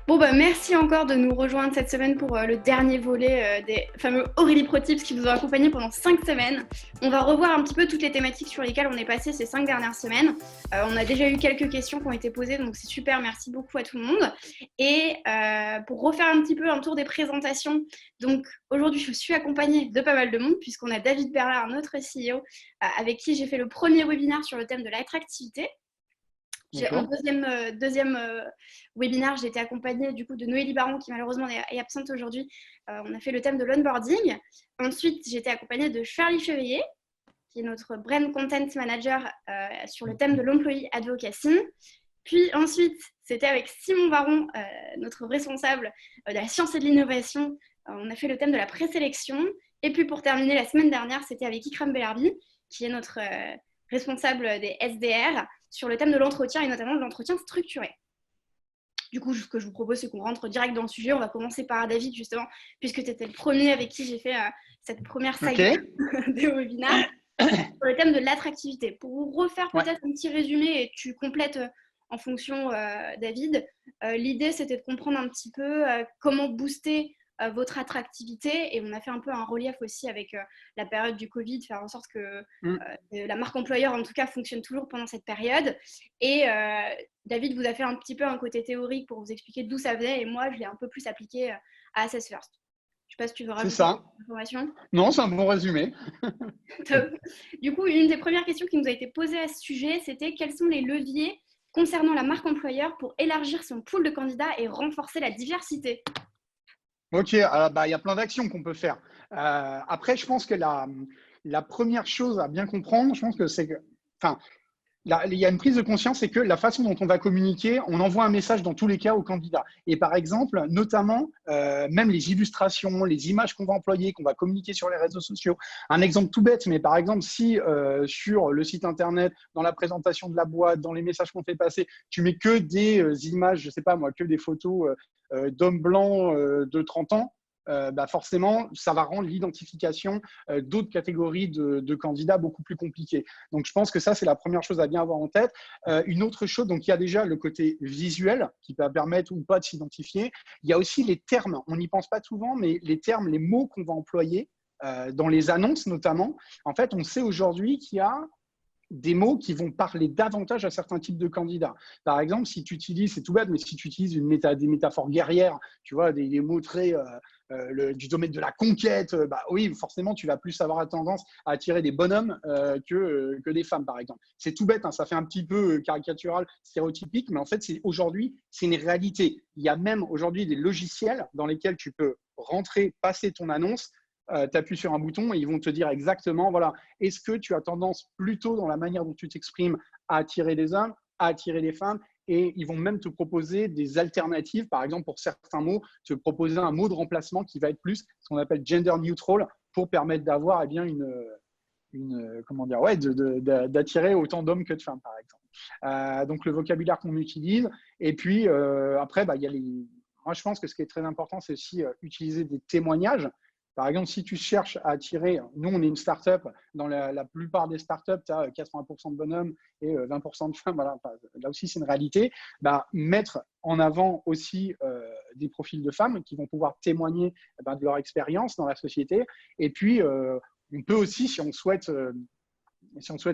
Bon, bah, merci encore de nous rejoindre cette semaine pour le dernier volet des fameux Aurélie Pro Tips qui vous ont accompagné pendant 5 semaines. On va revoir un petit peu toutes les thématiques sur lesquelles on est passé ces 5 dernières semaines. On a déjà eu quelques questions qui ont été posées, donc c'est super, merci beaucoup à tout le monde. Et pour refaire un petit peu un tour des présentations, donc aujourd'hui je suis accompagnée de pas mal de monde puisqu'on a David Berlard, notre CEO, avec qui j'ai fait le premier webinaire sur le thème de l'attractivité. En deuxième webinaire, j'ai été accompagnée du coup de Noélie Baron qui malheureusement est absente aujourd'hui. On a fait le thème de l'onboarding. Ensuite, j'ai été accompagnée de Charlie Chevrier, qui est notre Brand Content Manager sur le thème de l'Employee Advocacy. Puis ensuite, c'était avec Simon Baron, notre responsable de la science et de l'innovation. On a fait le thème de la présélection. Et puis pour terminer, la semaine dernière, c'était avec Ikram Belarbi, qui est notre responsable des SDR, sur le thème de l'entretien et notamment de l'entretien structuré. Du coup, ce que je vous propose, c'est qu'on rentre direct dans le sujet. On va commencer par David, justement, puisque tu étais le premier avec qui j'ai fait cette première saga des webinaires sur le thème de l'attractivité. Pour vous refaire peut-être un petit résumé et tu complètes en fonction, David, l'idée, c'était de comprendre un petit peu comment booster votre attractivité, et on a fait un peu un relief aussi avec la période du Covid, faire en sorte que la marque employeur en tout cas fonctionne toujours pendant cette période. Et David vous a fait un petit peu un côté théorique pour vous expliquer d'où ça venait, et moi je l'ai un peu plus appliqué à Assess First. Je ne sais pas si tu veux rajouter des informations. Non, c'est un bon résumé. Du coup, une des premières questions qui nous a été posée à ce sujet, c'était quels sont les leviers concernant la marque employeur pour élargir son pool de candidats et renforcer la diversité? Ok, alors, il y a plein d'actions qu'on peut faire. Après, je pense que la première chose à bien comprendre, je pense que c'est que, il y a une prise de conscience, c'est que la façon dont on va communiquer, on envoie un message dans tous les cas aux candidats. Et par exemple, notamment, même les illustrations, les images qu'on va employer, qu'on va communiquer sur les réseaux sociaux. Un exemple tout bête, mais par exemple, si sur le site internet, dans la présentation de la boîte, dans les messages qu'on fait passer, tu mets que des images, je sais pas moi, que des photos d'hommes blancs de 30 ans, forcément, ça va rendre l'identification d'autres catégories de candidats beaucoup plus compliquées. Donc, je pense que ça, c'est la première chose à bien avoir en tête. Une autre chose, donc il y a déjà le côté visuel qui va permettre ou pas de s'identifier. Il y a aussi les termes. On n'y pense pas souvent, mais les termes, les mots qu'on va employer dans les annonces notamment. En fait, on sait aujourd'hui qu'il y a des mots qui vont parler davantage à certains types de candidats. Par exemple, si tu utilises, c'est tout bête, mais si tu utilises des métaphores guerrières, tu vois, des mots très du domaine de la conquête, oui, forcément, tu vas plus avoir tendance à attirer des bonhommes que des femmes, par exemple. C'est tout bête, hein, ça fait un petit peu caricatural, stéréotypique, mais en fait, aujourd'hui, c'est une réalité. Il y a même aujourd'hui des logiciels dans lesquels tu peux rentrer, passer ton annonce, tu appuies sur un bouton et ils vont te dire exactement, voilà, est-ce que tu as tendance plutôt dans la manière dont tu t'exprimes à attirer des hommes, à attirer des femmes, et ils vont même te proposer des alternatives, par exemple pour certains mots, te proposer un mot de remplacement qui va être plus ce qu'on appelle gender neutral pour permettre d'avoir comment dire, d'attirer autant d'hommes que de femmes, par exemple. Donc le vocabulaire qu'on utilise, et puis après, il y a moi je pense que ce qui est très important, c'est aussi utiliser des témoignages. Par exemple, si tu cherches à attirer, nous, on est une start-up, dans la plupart des start-up, tu as 80% de bonhommes et 20% de femmes. Voilà. Là aussi, c'est une réalité. Mettre en avant aussi des profils de femmes qui vont pouvoir témoigner de leur expérience dans la société. Et puis, on peut aussi, si on souhaite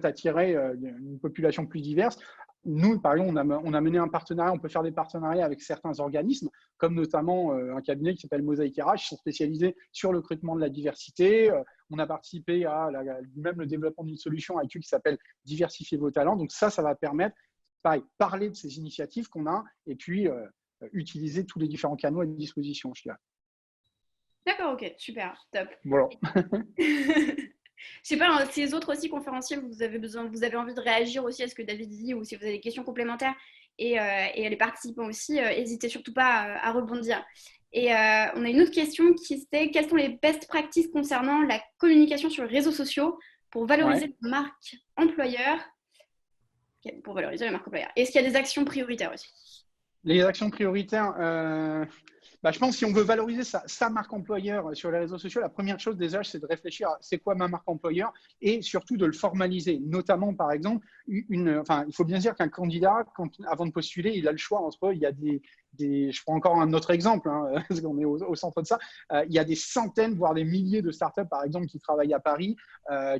attirer une population plus diverse, nous, par exemple, on a mené un partenariat, on peut faire des partenariats avec certains organismes, comme notamment un cabinet qui s'appelle Mosaïque RH, qui sont spécialisés sur le recrutement de la diversité. On a participé à même le développement d'une solution avec eux qui s'appelle Diversifier vos talents. Donc ça va permettre, pareil, parler de ces initiatives qu'on a et puis utiliser tous les différents canaux à disposition, je dirais. D'accord, ok, super, top. Voilà. Je sais pas, si les autres aussi conférenciers, vous avez envie de réagir aussi à ce que David dit, ou si vous avez des questions complémentaires, et les participants aussi, n'hésitez surtout pas à rebondir. Et on a une autre question qui était quelles sont les best practices concernant la communication sur les réseaux sociaux pour valoriser la marque employeur, pour valoriser la marque employeur. Est-ce qu'il y a des actions prioritaires aussi? Les actions prioritaires, Je pense que si on veut valoriser sa marque employeur sur les réseaux sociaux, la première chose déjà, c'est de réfléchir à c'est quoi ma marque employeur et surtout de le formaliser. Notamment, par exemple, il faut bien dire qu'un candidat, avant de postuler, il a le choix entre, il y a je prends encore un autre exemple, hein, parce qu'on est au centre de ça, il y a des centaines, voire des milliers de startups, par exemple, qui travaillent à Paris,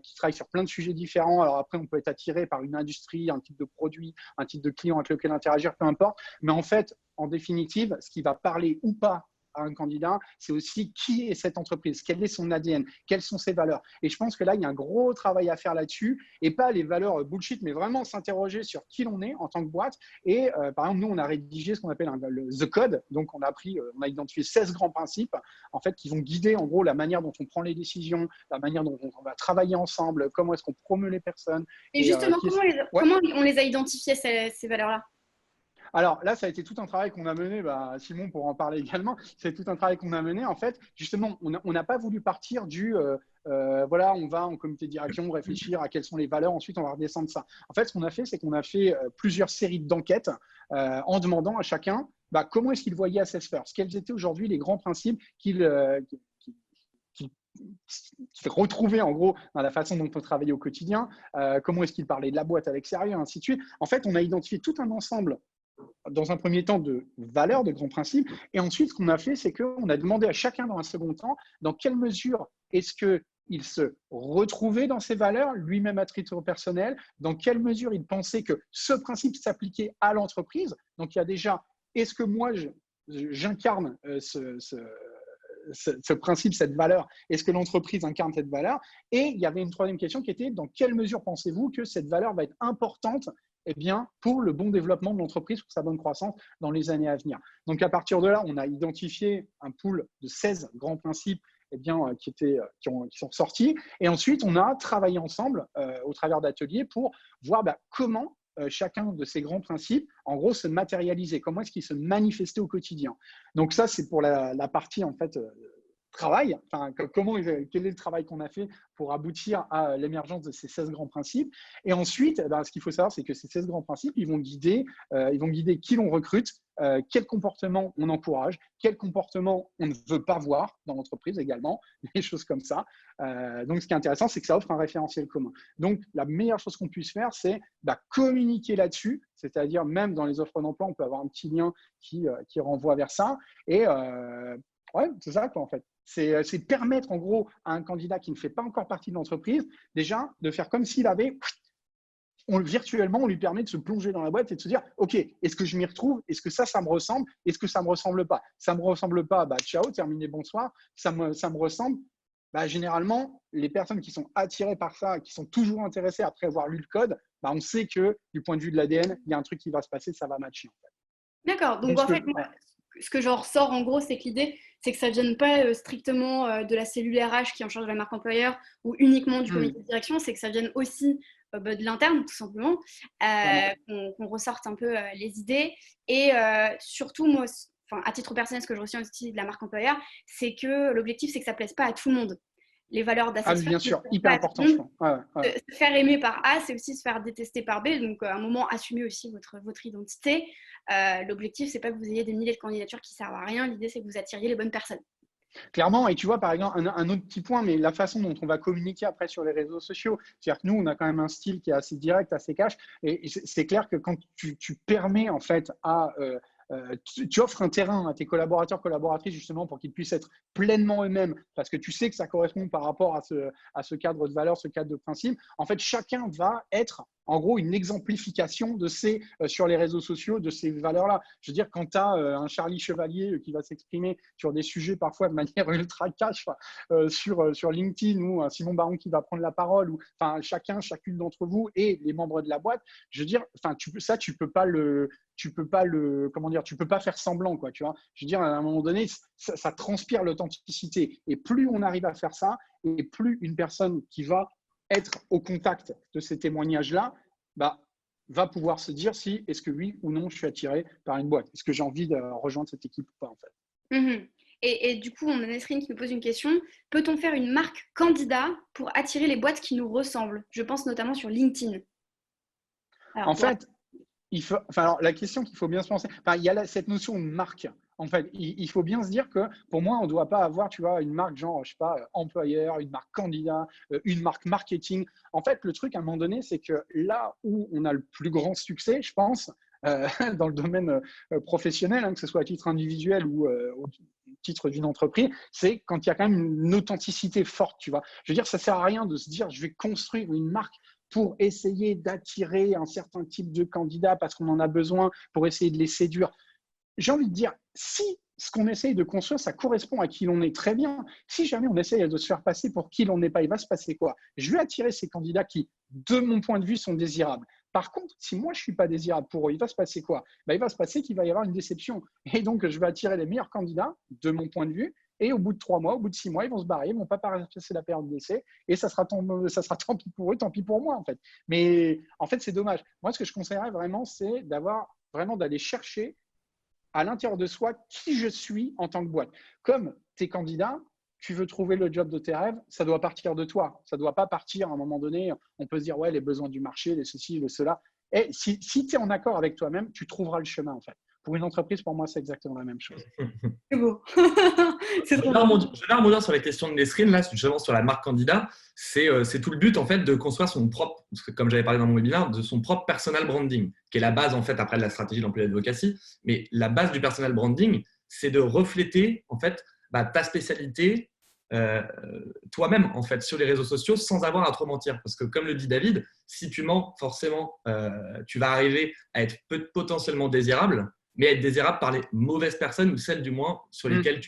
qui travaillent sur plein de sujets différents. Alors après, on peut être attiré par une industrie, un type de produit, un type de client avec lequel interagir, peu importe. Mais en fait, en définitive, ce qui va parler ou pas à un candidat, c'est aussi qui est cette entreprise, quel est son ADN, quelles sont ses valeurs. Et je pense que là, il y a un gros travail à faire là-dessus, et pas les valeurs bullshit, mais vraiment s'interroger sur qui l'on est en tant que boîte. Et par exemple, nous, on a rédigé ce qu'on appelle The Code. Donc, on a identifié 16 grands principes, en fait, qui vont guider, en gros, la manière dont on prend les décisions, la manière dont on va travailler ensemble, comment est-ce qu'on promeut les personnes. Et justement, comment on les a identifiées, ces valeurs-là? Alors là, ça a été tout un travail qu'on a mené, Simon pour en parler également, c'est tout un travail qu'on a mené. En fait, justement, on n'a pas voulu partir voilà, on va en comité de direction réfléchir à quelles sont les valeurs, ensuite on va redescendre ça. En fait, ce qu'on a fait, c'est qu'on a fait plusieurs séries d'enquêtes en demandant à chacun comment est-ce qu'il voyait Assess First, quels étaient aujourd'hui les grands principes qu'il retrouvait en gros dans la façon dont on travaillait au quotidien, comment est-ce qu'il parlait de la boîte avec sérieux, ainsi de suite. En fait, on a identifié tout un ensemble dans un premier temps de valeurs, de grands principes. Et ensuite, ce qu'on a fait, c'est qu'on a demandé à chacun dans un second temps dans quelle mesure est-ce qu'il se retrouvait dans ces valeurs, lui-même à titre personnel, dans quelle mesure il pensait que ce principe s'appliquait à l'entreprise. Donc, il y a déjà, est-ce que moi, j'incarne ce principe, cette valeur, est-ce que l'entreprise incarne cette valeur? Et il y avait une troisième question qui était, dans quelle mesure pensez-vous que cette valeur va être importante pour le bon développement de l'entreprise, pour sa bonne croissance dans les années à venir. Donc, à partir de là, on a identifié un pool de 16 grands principes qui sont sortis. Et ensuite, on a travaillé ensemble au travers d'ateliers pour voir comment chacun de ces grands principes, en gros, se matérialiser, comment est-ce qu'ils se manifestaient au quotidien. Donc ça, c'est pour la partie, en fait, travail, quel est le travail qu'on a fait pour aboutir à l'émergence de ces 16 grands principes. Et ensuite, ce qu'il faut savoir, c'est que ces 16 grands principes, ils vont guider qui l'on recrute, quel comportement on encourage, quel comportement on ne veut pas voir dans l'entreprise également, des choses comme ça. Donc, ce qui est intéressant, c'est que ça offre un référentiel commun. Donc, la meilleure chose qu'on puisse faire, c'est communiquer là-dessus, c'est-à-dire même dans les offres d'emploi, on peut avoir un petit lien qui renvoie vers ça. Et c'est ça, en fait. C'est permettre, en gros, à un candidat qui ne fait pas encore partie de l'entreprise, déjà, de faire comme s'il avait, virtuellement, on lui permet de se plonger dans la boîte et de se dire, OK, est-ce que je m'y retrouve? Est-ce que ça me ressemble? Est-ce que ça ne me ressemble pas? Ça ne me ressemble pas, ciao, terminé, bonsoir. Ça me ressemble. Généralement, les personnes qui sont attirées par ça, qui sont toujours intéressées après avoir lu le code, on sait que du point de vue de l'ADN, il y a un truc qui va se passer, ça va matcher. En fait. D'accord. Donc, en fait, ce que j'en ressors, en gros, c'est que l'idée, c'est que ça ne vienne pas strictement de la cellule RH qui est en charge de la marque employeur ou uniquement du comité de direction, c'est que ça vienne aussi de l'interne, tout simplement, qu'on ressorte un peu les idées. Et surtout, moi, à titre personnel, ce que je retiens aussi de la marque employeur, c'est que l'objectif, c'est que ça ne plaise pas à tout le monde. Les valeurs d'Assess First, bien sûr, hyper important. Se faire aimer par A, c'est aussi se faire détester par B. Donc, à un moment, assumez aussi votre identité. L'objectif, c'est pas que vous ayez des milliers de candidatures qui servent à rien. L'idée, c'est que vous attiriez les bonnes personnes. Clairement, et tu vois, par exemple, un autre petit point, mais la façon dont on va communiquer après sur les réseaux sociaux, c'est-à-dire que nous, on a quand même un style qui est assez direct, assez cash, et c'est clair que quand tu permets en fait tu offres un terrain à tes collaborateurs, collaboratrices, justement, pour qu'ils puissent être pleinement eux-mêmes, parce que tu sais que ça correspond par rapport à ce cadre de valeurs, ce cadre de principe. En fait, chacun va être, en gros, une exemplification sur les réseaux sociaux de ces valeurs-là. Je veux dire, quand tu as un Charlie Chevalier qui va s'exprimer sur des sujets parfois de manière ultra cash sur LinkedIn, ou un Simon Baron qui va prendre la parole, ou chacune d'entre vous et les membres de la boîte, je veux dire, tu peux pas faire semblant, quoi, tu vois. Je veux dire, à un moment donné, ça transpire l'authenticité. Et plus on arrive à faire ça, et plus une personne qui va être au contact de ces témoignages-là, va pouvoir se dire si, est-ce que oui ou non, je suis attiré par une boîte. Est-ce que j'ai envie de rejoindre cette équipe ou pas, en fait. Et du coup, on a Nesrine qui me pose une question. Peut-on faire une marque candidat pour attirer les boîtes qui nous ressemblent? Je pense notamment sur LinkedIn. Alors, la question qu'il faut bien se penser, il y a cette notion de marque. En fait, il faut bien se dire que pour moi, on ne doit pas avoir, tu vois, une marque genre, je sais pas, employeur, une marque candidat, une marque marketing. En fait, le truc à un moment donné, c'est que là où on a le plus grand succès, je pense, dans le domaine professionnel, hein, que ce soit à titre individuel ou au titre d'une entreprise, c'est quand il y a quand même une authenticité forte, tu vois. Je veux dire, ça ne sert à rien de se dire, je vais construire une marque pour essayer d'attirer un certain type de candidat parce qu'on en a besoin, pour essayer de les séduire. J'ai envie de dire, si ce qu'on essaye de construire, ça correspond à qui l'on est, très bien. Si jamais on essaye de se faire passer pour qui l'on n'est pas, il va se passer quoi? Je vais attirer ces candidats qui, de mon point de vue, sont désirables. Par contre, si moi, je ne suis pas désirable pour eux, il va se passer quoi? Il va se passer qu'il va y avoir une déception. Et donc, je vais attirer les meilleurs candidats, de mon point de vue, et au bout de 3 mois, au bout de 6 mois, ils vont se barrer, ils ne vont pas passer la période d'essai, et ça sera tant pis pour eux, tant pis pour moi, en fait. Mais en fait, c'est dommage. Moi, ce que je conseillerais vraiment, c'est d'aller chercher à l'intérieur de soi qui je suis en tant que boîte. Comme tes candidats, tu veux trouver le job de tes rêves, ça doit partir de toi. Ça ne doit pas partir à un moment donné, on peut se dire, ouais, les besoins du marché, les ceci, les cela. Et si tu es en accord avec toi-même, tu trouveras le chemin, en fait. Pour une entreprise, pour moi, c'est exactement la même chose. C'est beau. C'est Je trop vais beau. rebondir sur les questions de Nesrine, là, justement sur la marque candidat. C'est tout le but, en fait, de construire son propre, comme j'avais parlé dans mon webinaire, de son propre personal branding, qui est la base, en fait, après de la stratégie d'employé advocacy. Mais la base du personal branding, c'est de refléter, en fait, ta spécialité toi-même, en fait, sur les réseaux sociaux sans avoir à trop mentir. Parce que, comme le dit David, si tu mens, forcément, tu vas arriver à être potentiellement désirable, mais être désirable par les mauvaises personnes ou celles, du moins, sur lesquelles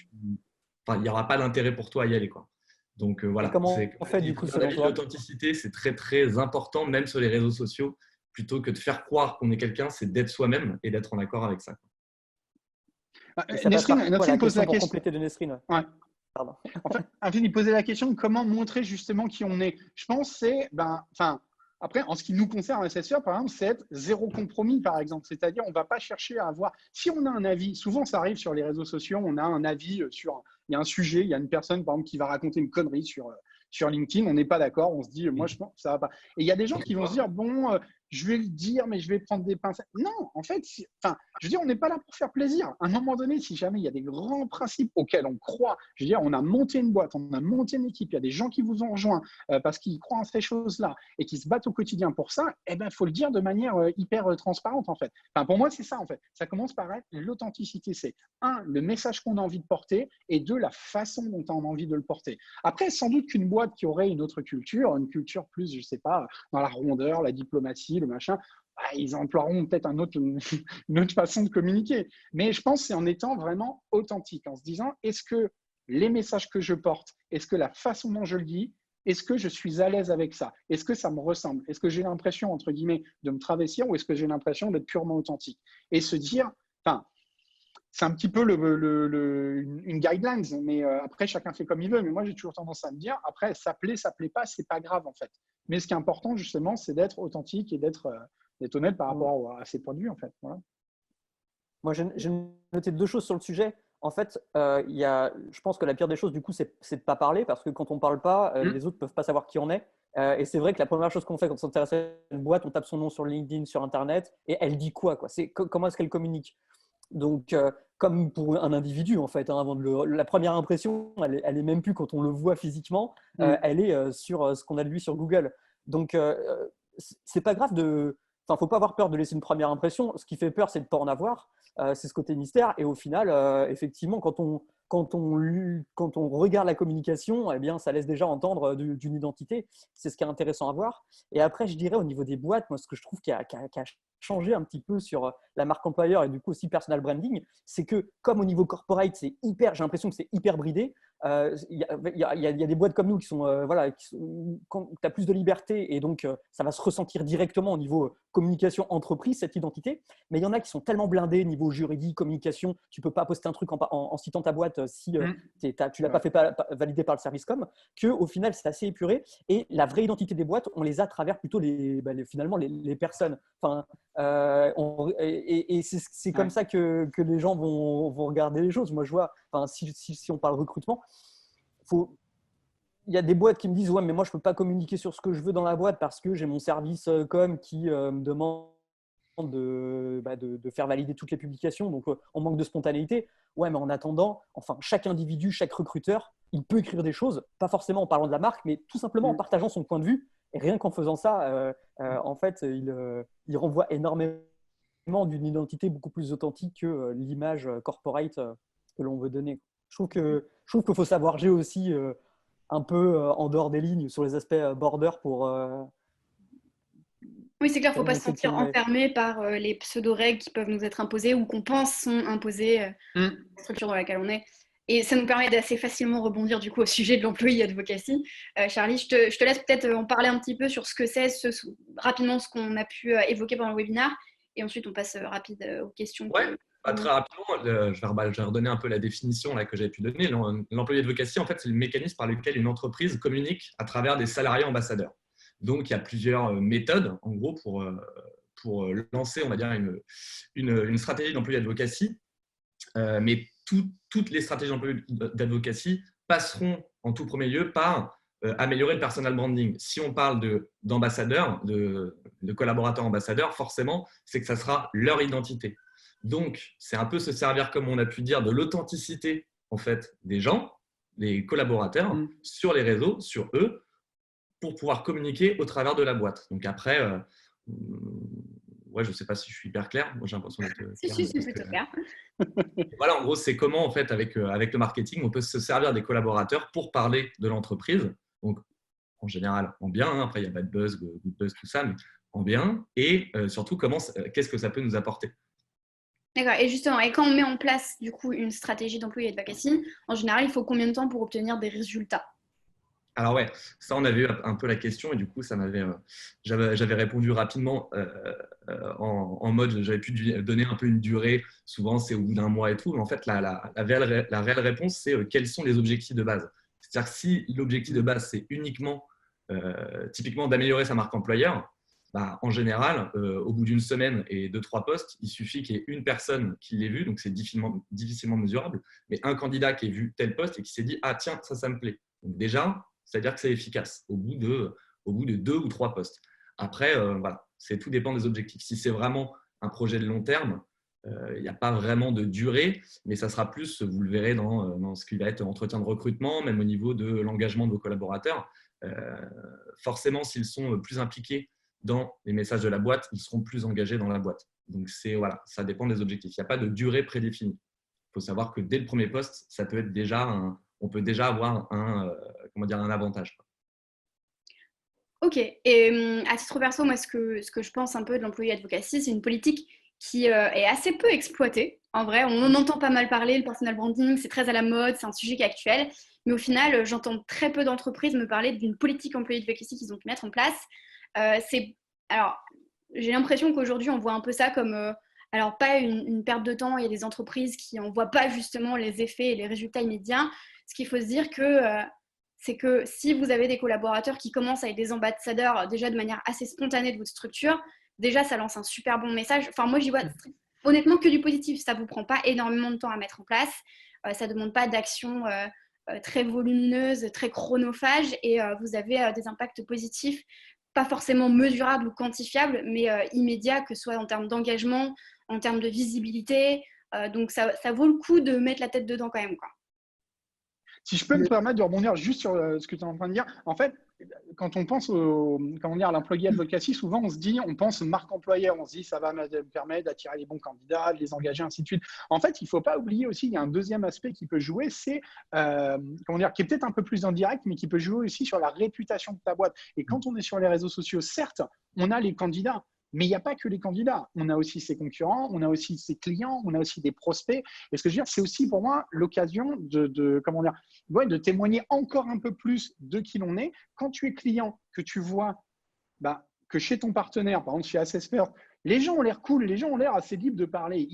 il n'y aura pas d'intérêt pour toi à y aller, quoi. Donc voilà. Et comment on fait du coup selon toi? L'authenticité, c'est très très important, même sur les réseaux sociaux. Plutôt que de faire croire qu'on est quelqu'un, c'est d'être soi-même et d'être en accord avec ça. Nesrine pose la question. Pour compléter de Nesrine. Ouais. Pardon. En fait, il posait la question de comment montrer justement qui on est. Je pense que c'est, après, en ce qui nous concerne, SSR, par exemple, c'est être zéro compromis, par exemple. C'est-à-dire, on ne va pas chercher à avoir… Si on a un avis, souvent ça arrive sur les réseaux sociaux, on a un avis sur… Il y a un sujet, il y a une personne, par exemple, qui va raconter une connerie sur LinkedIn, on n'est pas d'accord, on se dit, moi, je pense que ça ne va pas. Et il y a des gens qui vont se dire, bon, je vais le dire, mais je vais prendre des pincettes. Non, en fait, je veux dire, on n'est pas là pour faire plaisir. À un moment donné, si jamais il y a des grands principes auxquels on croit, je veux dire, on a monté une boîte, on a monté une équipe, il y a des gens qui vous ont rejoint parce qu'ils croient en ces choses-là et qui se battent au quotidien pour ça, eh ben, il faut le dire de manière hyper transparente, en fait. Pour moi, c'est ça, en fait. Ça commence par être l'authenticité. C'est le message qu'on a envie de porter et deux, la façon dont on a envie de le porter. Après, sans doute qu'une boîte qui aurait une autre culture, une culture plus, je ne sais pas, dans la rondeur, la diplomatie, le machin, ils emploieront peut-être une autre façon de communiquer. Mais je pense que c'est en étant vraiment authentique, en se disant, est-ce que les messages que je porte, est-ce que la façon dont je le dis, est-ce que je suis à l'aise avec ça? Est-ce que ça me ressemble? Est-ce que j'ai l'impression, entre guillemets, de me travestir ou est-ce que j'ai l'impression d'être purement authentique? Et se dire, c'est un petit peu une guidelines, mais après, chacun fait comme il veut. Mais moi, j'ai toujours tendance à me dire, après, ça plaît pas, c'est pas grave, en fait. Mais ce qui est important, justement, c'est d'être authentique et d'être honnête par rapport à ses points de vue, en fait. Voilà. Moi, j'ai noté 2 choses sur le sujet. En fait, je pense que la pire des choses, du coup, c'est de ne pas parler, parce que quand on ne parle pas, les autres ne peuvent pas savoir qui on est. Et c'est vrai que la première chose qu'on fait quand on s'intéresse à une boîte, on tape son nom sur LinkedIn, sur Internet, et elle dit quoi? Comment est-ce qu'elle communique? Donc, comme pour un individu, en fait, avant la première impression, elle est même plus quand on le voit physiquement, elle est sur ce qu'on a de lui sur Google. Donc, c'est pas grave faut pas avoir peur de laisser une première impression. Ce qui fait peur, c'est de ne pas en avoir. C'est ce côté mystère. Et au final, effectivement, quand on regarde la communication, eh bien, ça laisse déjà entendre d'une identité. C'est ce qui est intéressant à voir. Et après, je dirais au niveau des boîtes, moi, ce que je trouve qui a changé un petit peu sur la marque employeur et du coup aussi personal branding, c'est que comme au niveau corporate, j'ai l'impression que c'est hyper bridé. Il y a des boîtes comme nous qui sont, quand tu as plus de liberté et donc ça va se ressentir directement au niveau communication entreprise, cette identité. Mais il y en a qui sont tellement blindés niveau juridique, communication, tu ne peux pas poster un truc en citant ta boîte si tu ne l'as pas fait valider par le service com, qu'au final c'est assez épuré. Et la vraie identité des boîtes, on les a à travers plutôt finalement les personnes. Et c'est comme ça que les gens vont regarder les choses. Moi, je vois, si on parle recrutement, il y a des boîtes qui me disent « Ouais, mais moi, je ne peux pas communiquer sur ce que je veux dans la boîte parce que j'ai mon service com qui me demande de faire valider toutes les publications, donc on manque de spontanéité. Ouais, mais en attendant, enfin, chaque individu, chaque recruteur, il peut écrire des choses, pas forcément en parlant de la marque, mais tout simplement en partageant son point de vue. Et rien qu'en faisant ça, en fait, il renvoie énormément d'une identité beaucoup plus authentique que l'image corporate que l'on veut donner. Je trouve qu'il faut savoir gérer aussi un peu en dehors des lignes sur les aspects border pour… Oui, c'est clair, il ne faut pas se montrer qui sentir on est. enfermé par les pseudo-règles qui peuvent nous être imposées ou qu'on pense sont imposées dans la structure dans laquelle on est. Et ça nous permet d'assez facilement rebondir du coup au sujet de l'employee advocacy. Charlie, je te laisse peut-être en parler un petit peu sur ce que c'est, rapidement ce qu'on a pu évoquer pendant le webinaire. Et ensuite, on passe rapide aux questions. Ouais, très rapidement, je vais redonner un peu la définition là, que j'avais pu donner. L'employee advocacy, en fait, c'est le mécanisme par lequel une entreprise communique à travers des salariés ambassadeurs. Donc, il y a plusieurs méthodes, en gros, pour lancer, on va dire, une stratégie d'employee advocacy. Mais toutes les stratégies d'advocacy passeront en tout premier lieu par améliorer le personal branding. Si on parle d'ambassadeurs, de collaborateurs ambassadeurs, forcément, c'est que ça sera leur identité. Donc, c'est un peu se servir, comme on a pu dire, de l'authenticité en fait, des gens, des collaborateurs, sur les réseaux, sur eux, pour pouvoir communiquer au travers de la boîte. Donc après, ouais, je ne sais pas si je suis hyper clair. Moi, j'ai l'impression d'être clair. Si, c'est plutôt clair. Voilà, en gros, c'est comment, en fait, avec le marketing, on peut se servir des collaborateurs pour parler de l'entreprise. Donc, en général, en bien. Après, il y a bad buzz, good buzz, tout ça, mais en bien. Et surtout, qu'est-ce que ça peut nous apporter. D'accord. Et justement, quand on met en place du coup une stratégie d'employé advocacy, en général, il faut combien de temps pour obtenir des résultats? Alors ouais, ça on avait eu un peu la question et du coup j'avais répondu rapidement en mode j'avais pu donner un peu une durée, souvent c'est au bout d'un mois et tout, mais en fait la réelle réponse c'est quels sont les objectifs de base. C'est-à-dire que si l'objectif de base c'est uniquement typiquement d'améliorer sa marque employeur, bah, en général au bout d'une semaine et 2-3 postes, il suffit qu'il y ait une personne qui l'ait vu, donc c'est difficilement mesurable, mais un candidat qui ait vu tel poste et qui s'est dit ah tiens ça me plaît. Donc déjà c'est-à-dire que c'est efficace au bout de 2 ou 3 postes. Après, voilà, tout dépend des objectifs. Si c'est vraiment un projet de long terme, il n'y a pas vraiment de durée, mais ça sera plus, vous le verrez dans ce qui va être entretien de recrutement, même au niveau de l'engagement de vos collaborateurs. Forcément, s'ils sont plus impliqués dans les messages de la boîte, ils seront plus engagés dans la boîte. Donc, voilà, ça dépend des objectifs. Il n'y a pas de durée prédéfinie. Il faut savoir que dès le premier poste, ça peut être on peut déjà avoir un avantage. Ok. Et à titre perso, moi, ce que je pense un peu de l'employé advocacy, c'est une politique qui est assez peu exploitée. En vrai, on en entend pas mal parler, le personal branding, c'est très à la mode, c'est un sujet qui est actuel. Mais au final, j'entends très peu d'entreprises me parler d'une politique employé advocacy qu'ils ont pu mettre en place. Alors, j'ai l'impression qu'aujourd'hui, on voit un peu ça comme… alors, pas une perte de temps. Il y a des entreprises qui n'en voient pas justement les effets et les résultats immédiats. Ce qu'il faut se dire c'est que si vous avez des collaborateurs qui commencent à être des ambassadeurs déjà de manière assez spontanée de votre structure, déjà ça lance un super bon message. Enfin, moi j'y vois honnêtement que du positif. Ça ne vous prend pas énormément de temps à mettre en place. Ça ne demande pas d'action très volumineuse, très chronophage et vous avez des impacts positifs, pas forcément mesurables ou quantifiables, mais immédiats, que ce soit en termes d'engagement, en termes de visibilité. Donc ça vaut le coup de mettre la tête dedans quand même, quoi. Si je peux me permettre de rebondir juste sur ce que tu es en train de dire, en fait, quand on pense à l'employé advocacy, souvent on pense marque employeur, on se dit ça va me permettre d'attirer les bons candidats, de les engager, ainsi de suite. En fait, il ne faut pas oublier aussi, il y a un deuxième aspect qui peut jouer, c'est qui est peut-être un peu plus indirect, mais qui peut jouer aussi sur la réputation de ta boîte. Et quand on est sur les réseaux sociaux, certes, on a les candidats. Mais il n'y a pas que les candidats. On a aussi ses concurrents, on a aussi ses clients, on a aussi des prospects. Et ce que je veux dire, c'est aussi pour moi l'occasion de témoigner encore un peu plus de qui l'on est. Quand tu es client, que tu vois que chez ton partenaire, par exemple chez Assessfirst, les gens ont l'air cool, les gens ont l'air assez libres de parler.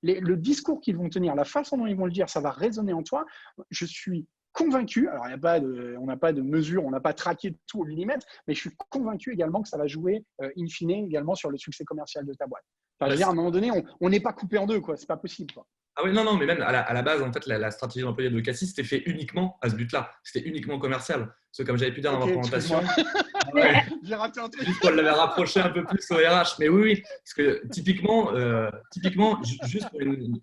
Le discours qu'ils vont tenir, la façon dont ils vont le dire, ça va résonner en toi. Je suis convaincu, alors on n'a pas de mesure, on n'a pas traqué tout au millimètre, mais je suis convaincu également que ça va jouer in fine également sur le succès commercial de ta boîte. Enfin, je veux dire, à un moment donné, on n'est pas coupé en deux, quoi. C'est pas possible, quoi. Ah oui, non, non, mais même à la base, en fait, la stratégie d'employé d'Advocacy, c'était fait uniquement à ce but-là. C'était uniquement commercial. Parce que comme j'avais pu dire dans ma Ok, présentation, excuse-moi. J'ai raté un truc. juste qu'on l'avait rapproché un peu plus au RH. Mais oui, oui, parce que typiquement, il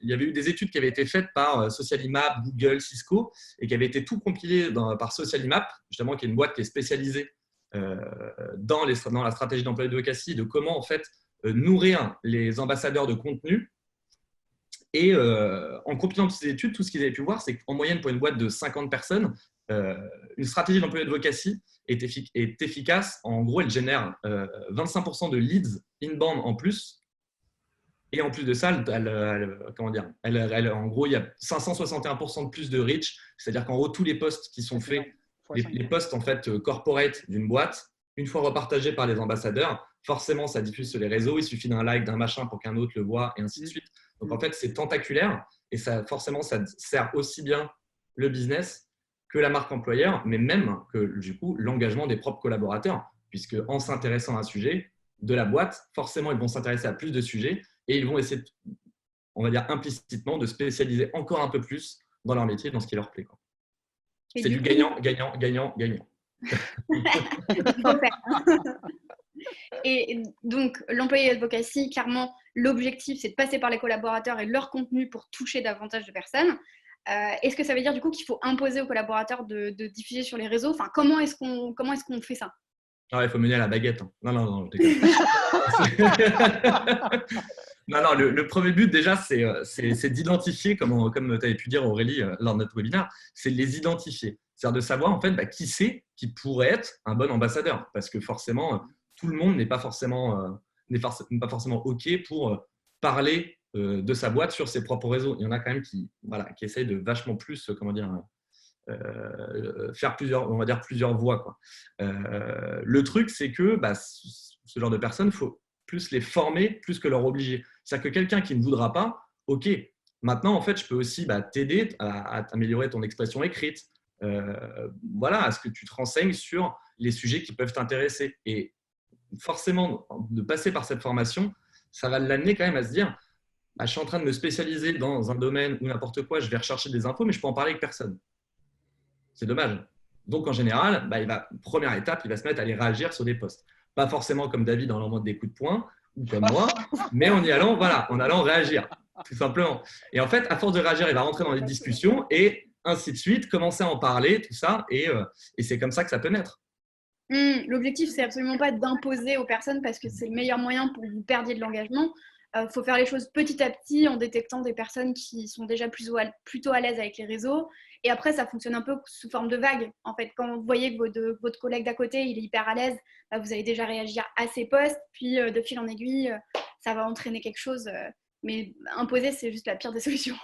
y avait eu des études qui avaient été faites par Socialimap, Google, Cisco, et qui avaient été tout compilées par Socialimap, justement, qui est une boîte qui est spécialisée dans la stratégie d'employé d'Advocacy, de comment, en fait, nourrir les ambassadeurs de contenu. Et en compilant toutes ces études, tout ce qu'ils avaient pu voir, c'est qu'en moyenne, pour une boîte de 50 personnes, une stratégie d'employé d'advocacy est efficace. En gros, elle génère 25% de leads inbound en plus. Et en plus de ça, en gros, il y a 561% de plus de reach. C'est-à-dire qu'en gros, tous les posts qui sont faits, les posts en fait, corporate d'une boîte, une fois repartagés par les ambassadeurs, forcément, ça diffuse sur les réseaux. Il suffit d'un like, d'un machin pour qu'un autre le voit, et ainsi de suite. Donc, en fait, c'est tentaculaire et forcément, ça sert aussi bien le business que la marque employeur, mais même que du coup, l'engagement des propres collaborateurs, puisque en s'intéressant à un sujet de la boîte, forcément, ils vont s'intéresser à plus de sujets et ils vont essayer, on va dire implicitement, de spécialiser encore un peu plus dans leur métier, dans ce qui leur plaît. C'est du gagnant, gagnant, gagnant, gagnant. Et donc, l'employé advocacy, clairement, l'objectif, c'est de passer par les collaborateurs et leur contenu pour toucher davantage de personnes. Est-ce que ça veut dire du coup qu'il faut imposer aux collaborateurs de diffuser sur les réseaux? Enfin, comment est-ce qu'on fait ça? Ah, il faut mener à la baguette. Non, non, non, je déconne. Non, non, le premier but déjà, c'est d'identifier, comme tu avais pu dire Aurélie lors de notre webinaire, c'est de les identifier. C'est-à-dire de savoir en fait qui c'est qui pourrait être un bon ambassadeur. Parce que forcément, tout le monde n'est pas forcément OK pour parler de sa boîte sur ses propres réseaux. Il y en a quand même qui essayent de vachement plus, faire plusieurs voix, quoi. Le truc, c'est que ce genre de personnes, il faut plus les former plus que leur obliger. C'est-à-dire que quelqu'un qui ne voudra pas, OK, maintenant, en fait, je peux aussi t'aider à améliorer ton expression écrite, à ce que tu te renseignes sur les sujets qui peuvent t'intéresser. Et forcément, de passer par cette formation, ça va l'amener quand même à se dire je suis en train de me spécialiser dans un domaine ou n'importe quoi, je vais rechercher des infos, mais je peux en parler avec personne. C'est dommage. Donc, en général, première étape, il va se mettre à aller réagir sur des posts. Pas forcément comme David en envoyant des coups de poing ou comme moi, mais en allant réagir, tout simplement. Et en fait, à force de réagir, il va rentrer dans les discussions et ainsi de suite, commencer à en parler, tout ça, et c'est comme ça que ça peut naître. L'objectif, c'est absolument pas d'imposer aux personnes parce que c'est le meilleur moyen pour que vous perdiez de l'engagement. Faut faire les choses petit à petit en détectant des personnes qui sont déjà plutôt à l'aise avec les réseaux. Et après, ça fonctionne un peu sous forme de vague. En fait, quand vous voyez que votre collègue d'à côté, il est hyper à l'aise, vous allez déjà réagir à ses posts. Puis, de fil en aiguille, ça va entraîner quelque chose. Mais imposer, c'est juste la pire des solutions.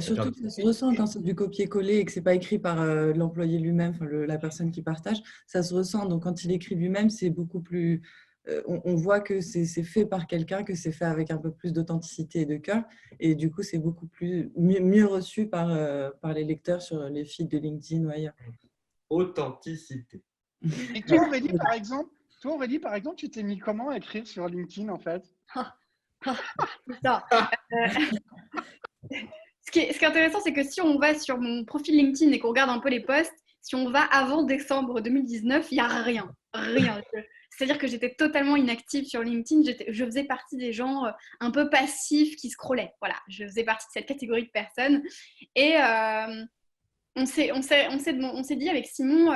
Surtout que ça se ressent quand c'est du copier-coller et que ce n'est pas écrit par l'employé lui-même, la personne qui partage. Ça se ressent. Donc, quand il écrit lui-même, c'est beaucoup plus… on voit que c'est fait par quelqu'un, que c'est fait avec un peu plus d'authenticité et de cœur. Et du coup, c'est beaucoup mieux reçu par les lecteurs sur les feeds de LinkedIn ou ailleurs. Authenticité. Et toi, Aurélie, par exemple, tu t'es mis comment à écrire sur LinkedIn, en fait? Ce qui est intéressant, c'est que si on va sur mon profil LinkedIn et qu'on regarde un peu les posts, si on va avant décembre 2019, il n'y a rien. C'est-à-dire que j'étais totalement inactive sur LinkedIn. Je faisais partie des gens un peu passifs qui scrollaient. Voilà, je faisais partie de cette catégorie de personnes. Et on s'est dit avec Simon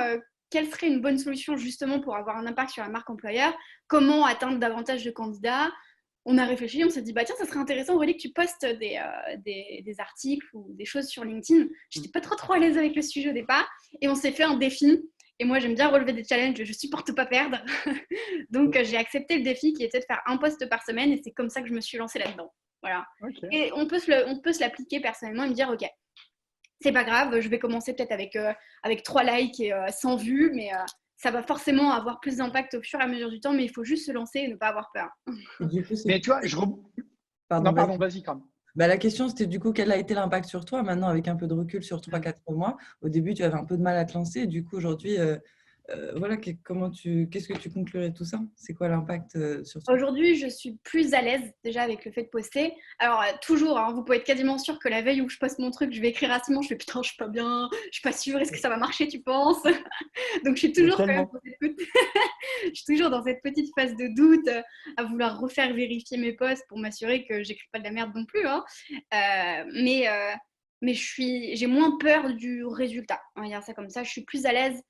quelle serait une bonne solution justement pour avoir un impact sur la marque employeur, comment atteindre davantage de candidats. On a réfléchi, on s'est dit, tiens, ça serait intéressant, Aurélie, que tu postes des articles ou des choses sur LinkedIn. J'étais pas trop à l'aise avec le sujet au départ. Et on s'est fait un défi. Et moi, j'aime bien relever des challenges, je supporte pas perdre. Donc, j'ai accepté le défi qui était de faire un post par semaine. Et c'est comme ça que je me suis lancée là-dedans. Voilà. Okay. Et on peut se l'appliquer personnellement et me dire, OK, c'est pas grave, je vais commencer peut-être avec 3 likes et 100 vues, mais… ça va forcément avoir plus d'impact au fur et à mesure du temps, mais il faut juste se lancer et ne pas avoir peur. Mais tu vois, Pardon, vas-y, quand même. La question, c'était du coup, quel a été l'impact sur toi? Maintenant, avec un peu de recul sur 3-4 mois, au début, tu avais un peu de mal à te lancer. Du coup, aujourd'hui, voilà, qu'est-ce que tu conclurais de tout ça? C'est quoi l'impact sur toi? Aujourd'hui, je suis plus à l'aise déjà avec le fait de poster. Alors, toujours, hein, vous pouvez être quasiment sûr que la veille où je poste mon truc, je vais écrire à Simon, je fais putain, je suis pas bien, je suis pas sûre, est-ce que ça va marcher, tu penses? Donc, je suis toujours quand même je suis toujours dans cette petite phase de doute, à vouloir refaire vérifier mes posts pour m'assurer que j'écris pas de la merde non plus. Hein. Mais j'ai moins peur du résultat. On va dire ça comme ça. Je suis plus à l'aise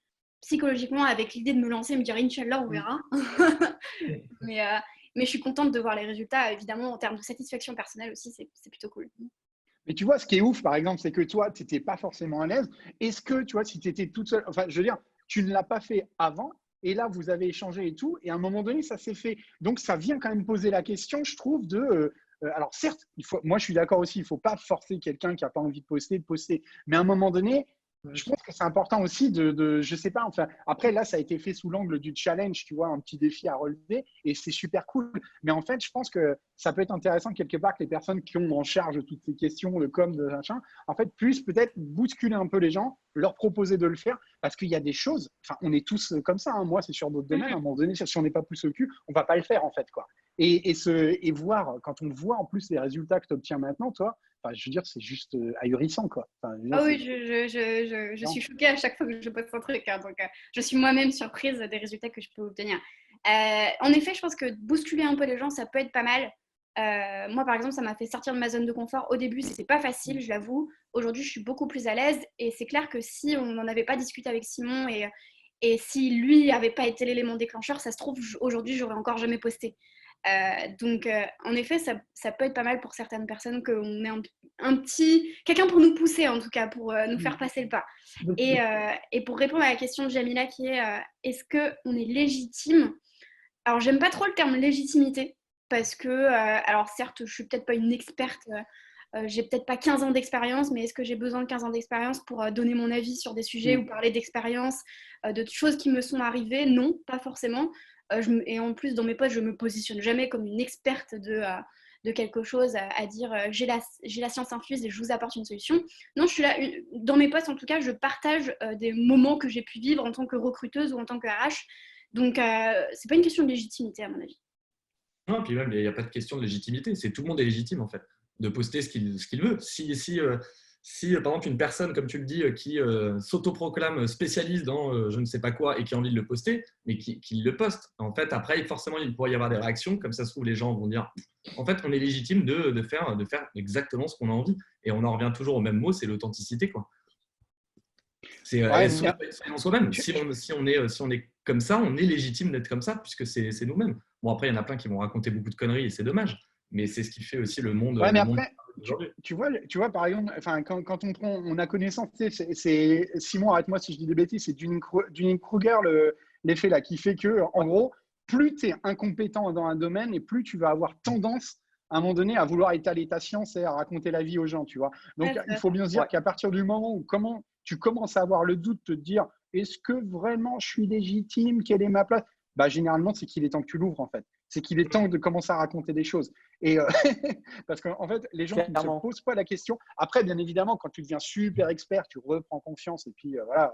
psychologiquement avec l'idée de me lancer et me dire Inch'Allah, on verra. mais, euh, mais je suis contente de voir les résultats. Évidemment, en termes de satisfaction personnelle aussi, c'est plutôt cool. Mais tu vois, ce qui est ouf, par exemple, c'est que toi, tu n'étais pas forcément à l'aise. Est-ce que, tu vois, si tu étais toute seule, enfin, je veux dire, tu ne l'as pas fait avant, et là, vous avez échangé et tout, et à un moment donné, ça s'est fait. Donc, ça vient quand même poser la question, je trouve, alors, certes, moi, je suis d'accord aussi, il ne faut pas forcer quelqu'un qui n'a pas envie de poster. Mais à un moment donné, je pense que c'est important aussi je sais pas, enfin, après, là, ça a été fait sous l'angle du challenge, tu vois, un petit défi à relever, et c'est super cool. Mais en fait, je pense que ça peut être intéressant quelque part que les personnes qui ont en charge toutes ces questions, le com, de machin, en fait, puissent peut-être bousculer un peu les gens, leur proposer de le faire, parce qu'il y a des choses, enfin, on est tous comme ça, hein, moi, c'est sur d'autres domaines, à un moment donné, si on n'est pas plus au cul, on va pas le faire, en fait, quoi. Et voir, quand on voit en plus les résultats que tu obtiens maintenant, toi, enfin, je veux dire, c'est juste ahurissant, quoi. Enfin, Ah oui, je suis choquée à chaque fois que je poste un truc. Hein, donc, je suis moi-même surprise des résultats que je peux obtenir. En effet, je pense que bousculer un peu les gens, ça peut être pas mal. Moi, par exemple, ça m'a fait sortir de ma zone de confort. Au début, c'était pas facile, je l'avoue. Aujourd'hui, je suis beaucoup plus à l'aise. Et c'est clair que si on n'en avait pas discuté avec Simon et si lui n'avait pas été l'élément déclencheur, ça se trouve, aujourd'hui, j'aurais encore jamais posté. Donc, en effet, ça peut être pas mal pour certaines personnes qu'on ait un petit... quelqu'un pour nous pousser, en tout cas, pour nous faire passer le pas. Et pour répondre à la question de Jamila qui est est-ce qu'on est légitime? Alors, j'aime pas trop le terme légitimité parce que, alors certes, je suis peut-être pas une experte, j'ai peut-être pas 15 ans d'expérience, mais est-ce que j'ai besoin de 15 ans d'expérience pour donner mon avis sur des sujets ou parler d'expériences, de choses qui me sont arrivées? Non, pas forcément. Et en plus, dans mes posts, je me positionne jamais comme une experte de quelque chose à dire j'ai la science infuse et je vous apporte une solution. Non, je suis là, dans mes posts en tout cas, je partage des moments que j'ai pu vivre en tant que recruteuse ou en tant que RH. Donc, c'est pas une question de légitimité à mon avis. Non, puis même, il n'y a pas de question de légitimité. C'est tout le monde est légitime, en fait, de poster ce qu'il veut. Si, par exemple, une personne, comme tu le dis, qui s'autoproclame spécialiste dans je ne sais pas quoi et qui a envie de le poster, mais qui le poste. En fait, après, forcément, il pourrait y avoir des réactions. Comme ça se trouve, les gens vont dire en fait, on est légitime de faire exactement ce qu'on a envie. Et on en revient toujours au même mot, c'est l'authenticité, quoi. C'est soyons soi-même. Si on est comme ça, on est légitime d'être comme ça, puisque c'est nous-mêmes. Bon, après, il y en a plein qui vont raconter beaucoup de conneries et c'est dommage. Mais c'est ce qui fait aussi le monde. Ouais, mais après, tu vois, par exemple, enfin, quand on a connaissance, c'est Simon, arrête-moi si je dis des bêtises, c'est Dunning-Kruger, l'effet là, qui fait que, en gros, plus tu es incompétent dans un domaine et plus tu vas avoir tendance, à un moment donné, à vouloir étaler ta science et à raconter la vie aux gens, tu vois. Donc, il faut bien se dire qu'à partir du moment où tu commences à avoir le doute, te dire, est-ce que vraiment je suis légitime, quelle est ma place? Bah, généralement, c'est qu'il est temps que tu l'ouvres, en fait. C'est qu'il est temps de commencer à raconter des choses. Et parce qu'en fait, les gens qui ne se posent pas la question, après, bien évidemment, quand tu deviens super expert, tu reprends confiance et puis voilà.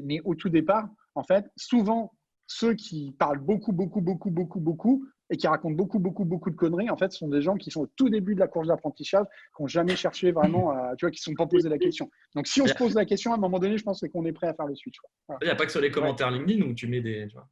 Mais au tout départ, en fait, souvent, ceux qui parlent beaucoup et qui racontent beaucoup de conneries, en fait, sont des gens qui sont au tout début de la course d'apprentissage, qui n'ont jamais cherché vraiment, tu vois, qui ne se sont pas posé la question. Donc, si on se pose la question, à un moment donné, je pense qu'on est prêt à faire le switch. Voilà. Il n'y a pas que sur les commentaires LinkedIn où tu mets des… Tu vois.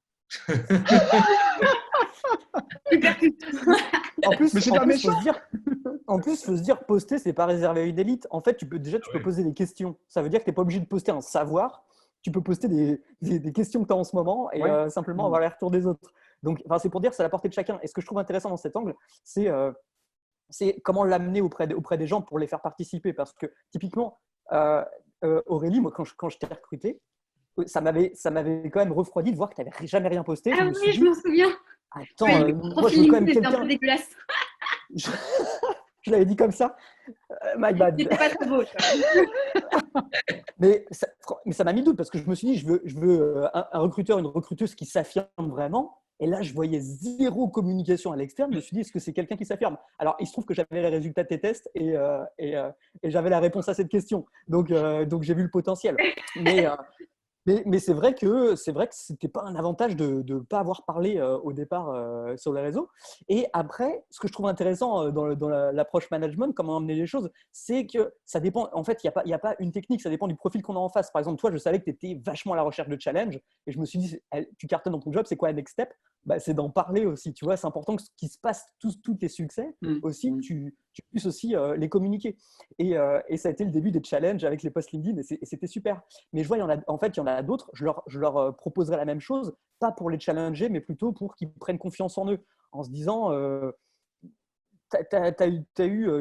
En plus, faut se dire, poster, c'est pas réservé à une élite. En fait, tu peux poser des questions. Ça veut dire que tu n'es pas obligé de poster un savoir. Tu peux poster des questions que tu as en ce moment et simplement avoir les retours des autres. Donc, c'est pour dire que c'est à la portée de chacun. Et ce que je trouve intéressant dans cet angle, c'est comment l'amener auprès des gens pour les faire participer. Parce que typiquement, Aurélie, moi, quand je t'ai recruté, ça m'avait quand même refroidi de voir que tu n'avais jamais rien posté. Ah oui, je m'en souviens. Attends, moi je veux quand même quelqu'un… un peu dégueulasse. Je l'avais dit comme ça. My bad. C'était pas très beau. mais ça m'a mis doute parce que je me suis dit, je veux un recruteur, une recruteuse qui s'affirme vraiment. Et là, je voyais zéro communication à l'externe. Je me suis dit, est-ce que c'est quelqu'un qui s'affirme? Alors, il se trouve que j'avais les résultats de tes tests et j'avais la réponse à cette question. Donc j'ai vu le potentiel. Mais c'est vrai que c'était pas un avantage de ne pas avoir parlé au départ sur les réseaux. Et après, ce que je trouve intéressant dans l'approche management, comment emmener les choses, c'est que ça dépend. En fait, il y a pas une technique, ça dépend du profil qu'on a en face. Par exemple, toi, je savais que tu étais vachement à la recherche de challenge et je me suis dit, tu cartonnes dans ton job, c'est quoi le next step? Bah, c'est d'en parler aussi. Tu vois, c'est important que ce qui se passe, tous tes succès aussi, tu puisses aussi les communiquer. Et ça a été le début des challenges avec les posts LinkedIn et c'était super. Mais je vois, il y en a d'autres, je leur proposerai la même chose, pas pour les challenger, mais plutôt pour qu'ils prennent confiance en eux, en se disant, je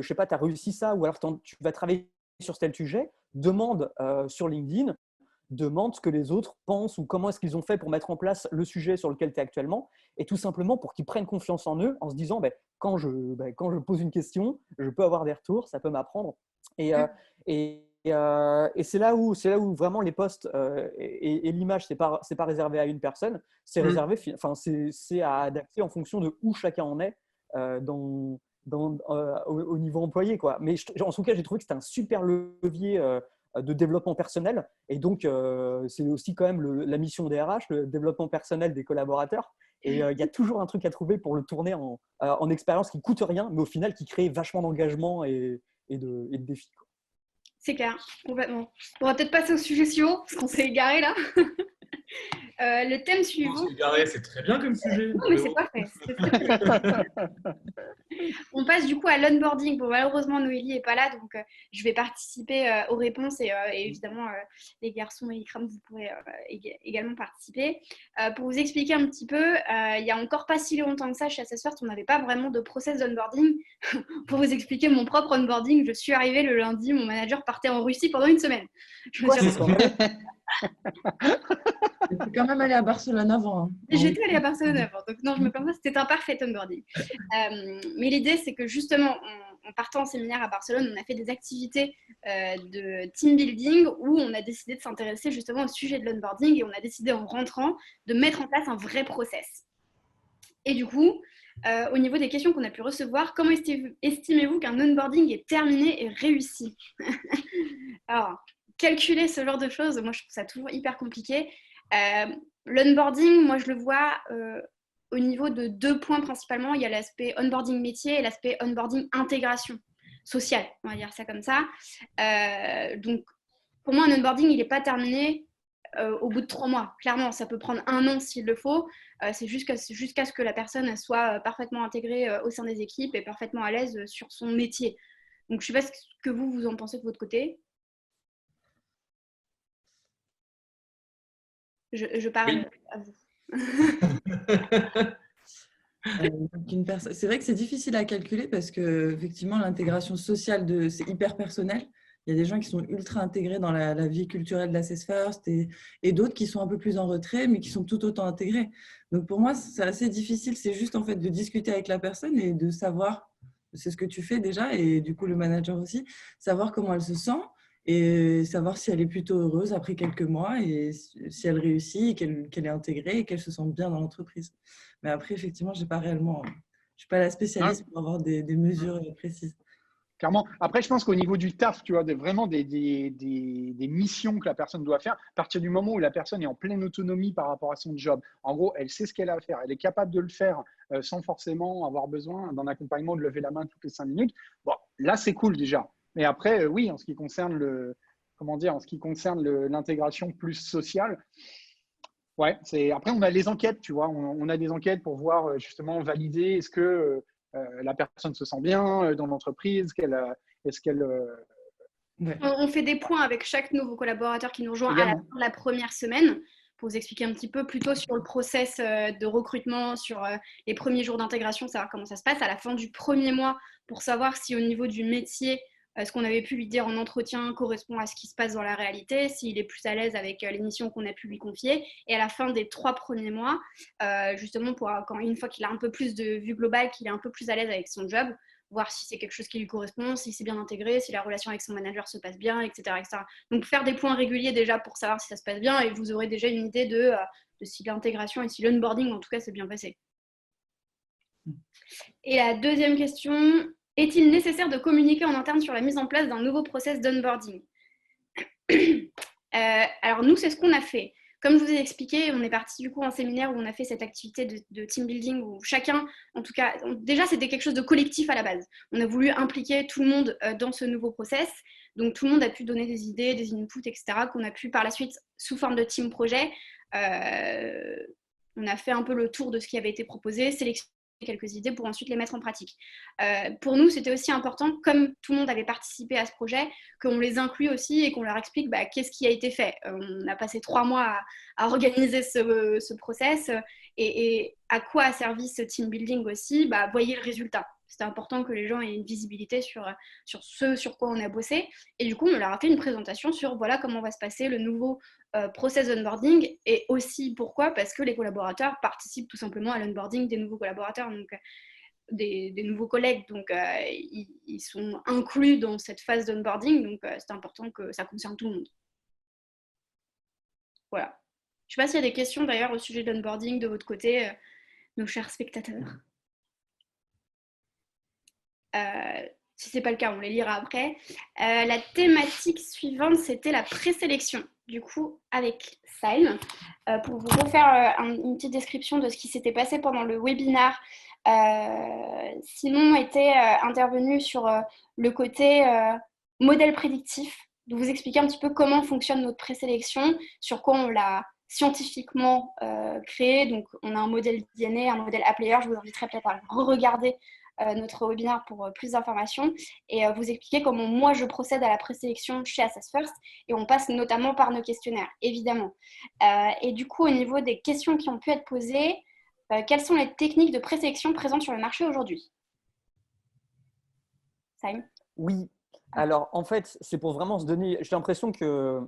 sais pas, tu as réussi ça, ou alors tu vas travailler sur tel sujet, demande sur LinkedIn, demande ce que les autres pensent ou comment est-ce qu'ils ont fait pour mettre en place le sujet sur lequel tu es actuellement, et tout simplement pour qu'ils prennent confiance en eux, en se disant, quand je pose une question, je peux avoir des retours, ça peut m'apprendre. Et c'est là où vraiment les posts et l'image, c'est pas réservé à une personne, c'est réservé, c'est à adapter en fonction de où chacun en est au niveau employé, quoi. Mais en tout cas, j'ai trouvé que c'était un super levier de développement personnel. Et donc, c'est aussi quand même la mission des RH, le développement personnel des collaborateurs. Et il y a toujours un truc à trouver pour le tourner en expérience qui coûte rien, mais au final qui crée vachement d'engagement et de défis, quoi. C'est clair, complètement. On va peut-être passer au sujet suivant, parce qu'on s'est égaré là. Le thème suivant. On s'est égaré, c'est très bien comme sujet. Non, mais c'est parfait. On passe du coup à l'onboarding. Bon, malheureusement, Noélie n'est pas là, donc je vais participer aux réponses et évidemment, les garçons et Ikram, vous pourrez également participer. Pour vous expliquer un petit peu, il n'y a encore pas si longtemps que ça, chez Assessfirst, on n'avait pas vraiment de process d'onboarding. Pour vous expliquer mon propre onboarding, je suis arrivée le lundi, mon manager partait en Russie pendant une semaine. Je me suis T'es quand même allée à Barcelone avant. Hein. J'étais allée à Barcelone avant, donc non, je me plains pas, c'était un parfait onboarding. Mais l'idée, c'est que justement, en partant en séminaire à Barcelone, on a fait des activités de team building où on a décidé de s'intéresser justement au sujet de l'onboarding et on a décidé en rentrant de mettre en place un vrai process. Et du coup, au niveau des questions qu'on a pu recevoir, comment estimez-vous qu'un onboarding est terminé et réussi? Alors, calculer ce genre de choses, moi je trouve ça toujours hyper compliqué. L'onboarding, moi je le vois au niveau de 2 points principalement. Il y a l'aspect onboarding métier et l'aspect onboarding intégration sociale, on va dire ça comme ça. Donc pour moi un onboarding il n'est pas terminé au bout de 3 mois. Clairement, ça peut prendre 1 an s'il le faut. C'est jusqu'à ce que la personne soit parfaitement intégrée au sein des équipes et parfaitement à l'aise sur son métier. Donc je ne sais pas ce que vous en pensez de votre côté. Je parle à vous. C'est vrai que c'est difficile à calculer parce que effectivement l'intégration sociale c'est hyper personnel. Il y a des gens qui sont ultra intégrés dans la vie culturelle d'Assessfirst et d'autres qui sont un peu plus en retrait mais qui sont tout autant intégrés. Donc pour moi c'est assez difficile, c'est juste en fait de discuter avec la personne et de savoir, c'est ce que tu fais déjà et du coup le manager aussi, savoir comment elle se sent. Et savoir si elle est plutôt heureuse après quelques mois et si elle réussit, qu'elle est intégrée et qu'elle se sent bien dans l'entreprise. Mais après, effectivement, je ne suis pas la spécialiste pour avoir des mesures précises. Clairement. Après, je pense qu'au niveau du taf, tu vois, vraiment des missions que la personne doit faire, à partir du moment où la personne est en pleine autonomie par rapport à son job, en gros, elle sait ce qu'elle a à faire, elle est capable de le faire sans forcément avoir besoin d'un accompagnement, de lever la main toutes les 5 minutes. Bon, là, c'est cool déjà. Mais après, oui, en ce qui concerne l'intégration plus sociale, ouais, après on a les enquêtes, tu vois, on a des enquêtes pour voir justement valider est-ce que la personne se sent bien dans l'entreprise, On fait des points avec chaque nouveau collaborateur qui nous rejoint à la fin de la première semaine pour vous expliquer un petit peu plutôt sur le process de recrutement, sur les premiers jours d'intégration, savoir comment ça se passe, à la fin du premier mois pour savoir si au niveau du métier, ce qu'on avait pu lui dire en entretien correspond à ce qui se passe dans la réalité, s'il est plus à l'aise avec les missions qu'on a pu lui confier. Et à la fin des 3 premiers mois, justement, une fois qu'il a un peu plus de vue globale, qu'il est un peu plus à l'aise avec son job, voir si c'est quelque chose qui lui correspond, si c'est bien intégré, si la relation avec son manager se passe bien, etc., etc. Donc faire des points réguliers déjà pour savoir si ça se passe bien et vous aurez déjà une idée de si l'intégration et si l'onboarding, en tout cas, s'est bien passé. Et la deuxième question... Est-il nécessaire de communiquer en interne sur la mise en place d'un nouveau process d'onboarding? Alors nous, c'est ce qu'on a fait. Comme je vous ai expliqué, on est parti du coup en séminaire où on a fait cette activité de team building où chacun, en tout cas, déjà c'était quelque chose de collectif à la base. On a voulu impliquer tout le monde dans ce nouveau process. Donc tout le monde a pu donner des idées, des inputs, etc. qu'on a pu par la suite, sous forme de team projet, on a fait un peu le tour de ce qui avait été proposé, sélectionner quelques idées pour ensuite les mettre en pratique. Pour nous, c'était aussi important, comme tout le monde avait participé à ce projet, qu'on les inclue aussi et qu'on leur explique qu'est-ce qui a été fait. On a passé 3 mois à organiser ce process et à quoi a servi ce team building aussi, voyez le résultat. C'était important que les gens aient une visibilité sur ce sur quoi on a bossé. Et du coup, on leur a fait une présentation sur voilà comment va se passer le nouveau process onboarding et aussi pourquoi, parce que les collaborateurs participent tout simplement à l'onboarding des nouveaux collaborateurs, donc des nouveaux collègues, donc ils sont inclus dans cette phase d'onboarding, donc c'est important que ça concerne tout le monde. Voilà. Je ne sais pas s'il y a des questions d'ailleurs au sujet de l'onboarding de votre côté, nos chers spectateurs. Si ce n'est pas le cas, on les lira après. La thématique suivante, c'était la présélection. Du coup, avec Saïm, pour vous refaire une petite description de ce qui s'était passé pendant le webinaire, Simon était intervenu sur le côté modèle prédictif, de vous expliquer un petit peu comment fonctionne notre présélection, sur quoi on l'a scientifiquement créé. Donc, on a un modèle DNA, un modèle A-Player. Je vous inviterai peut-être à regarder notre webinaire pour plus d'informations et vous expliquer comment moi je procède à la présélection chez Assess First et on passe notamment par nos questionnaires, évidemment. Et du coup, au niveau des questions qui ont pu être posées, quelles sont les techniques de présélection présentes sur le marché aujourd'hui? Saïm? Oui, alors en fait, c'est pour vraiment se donner… J'ai l'impression que,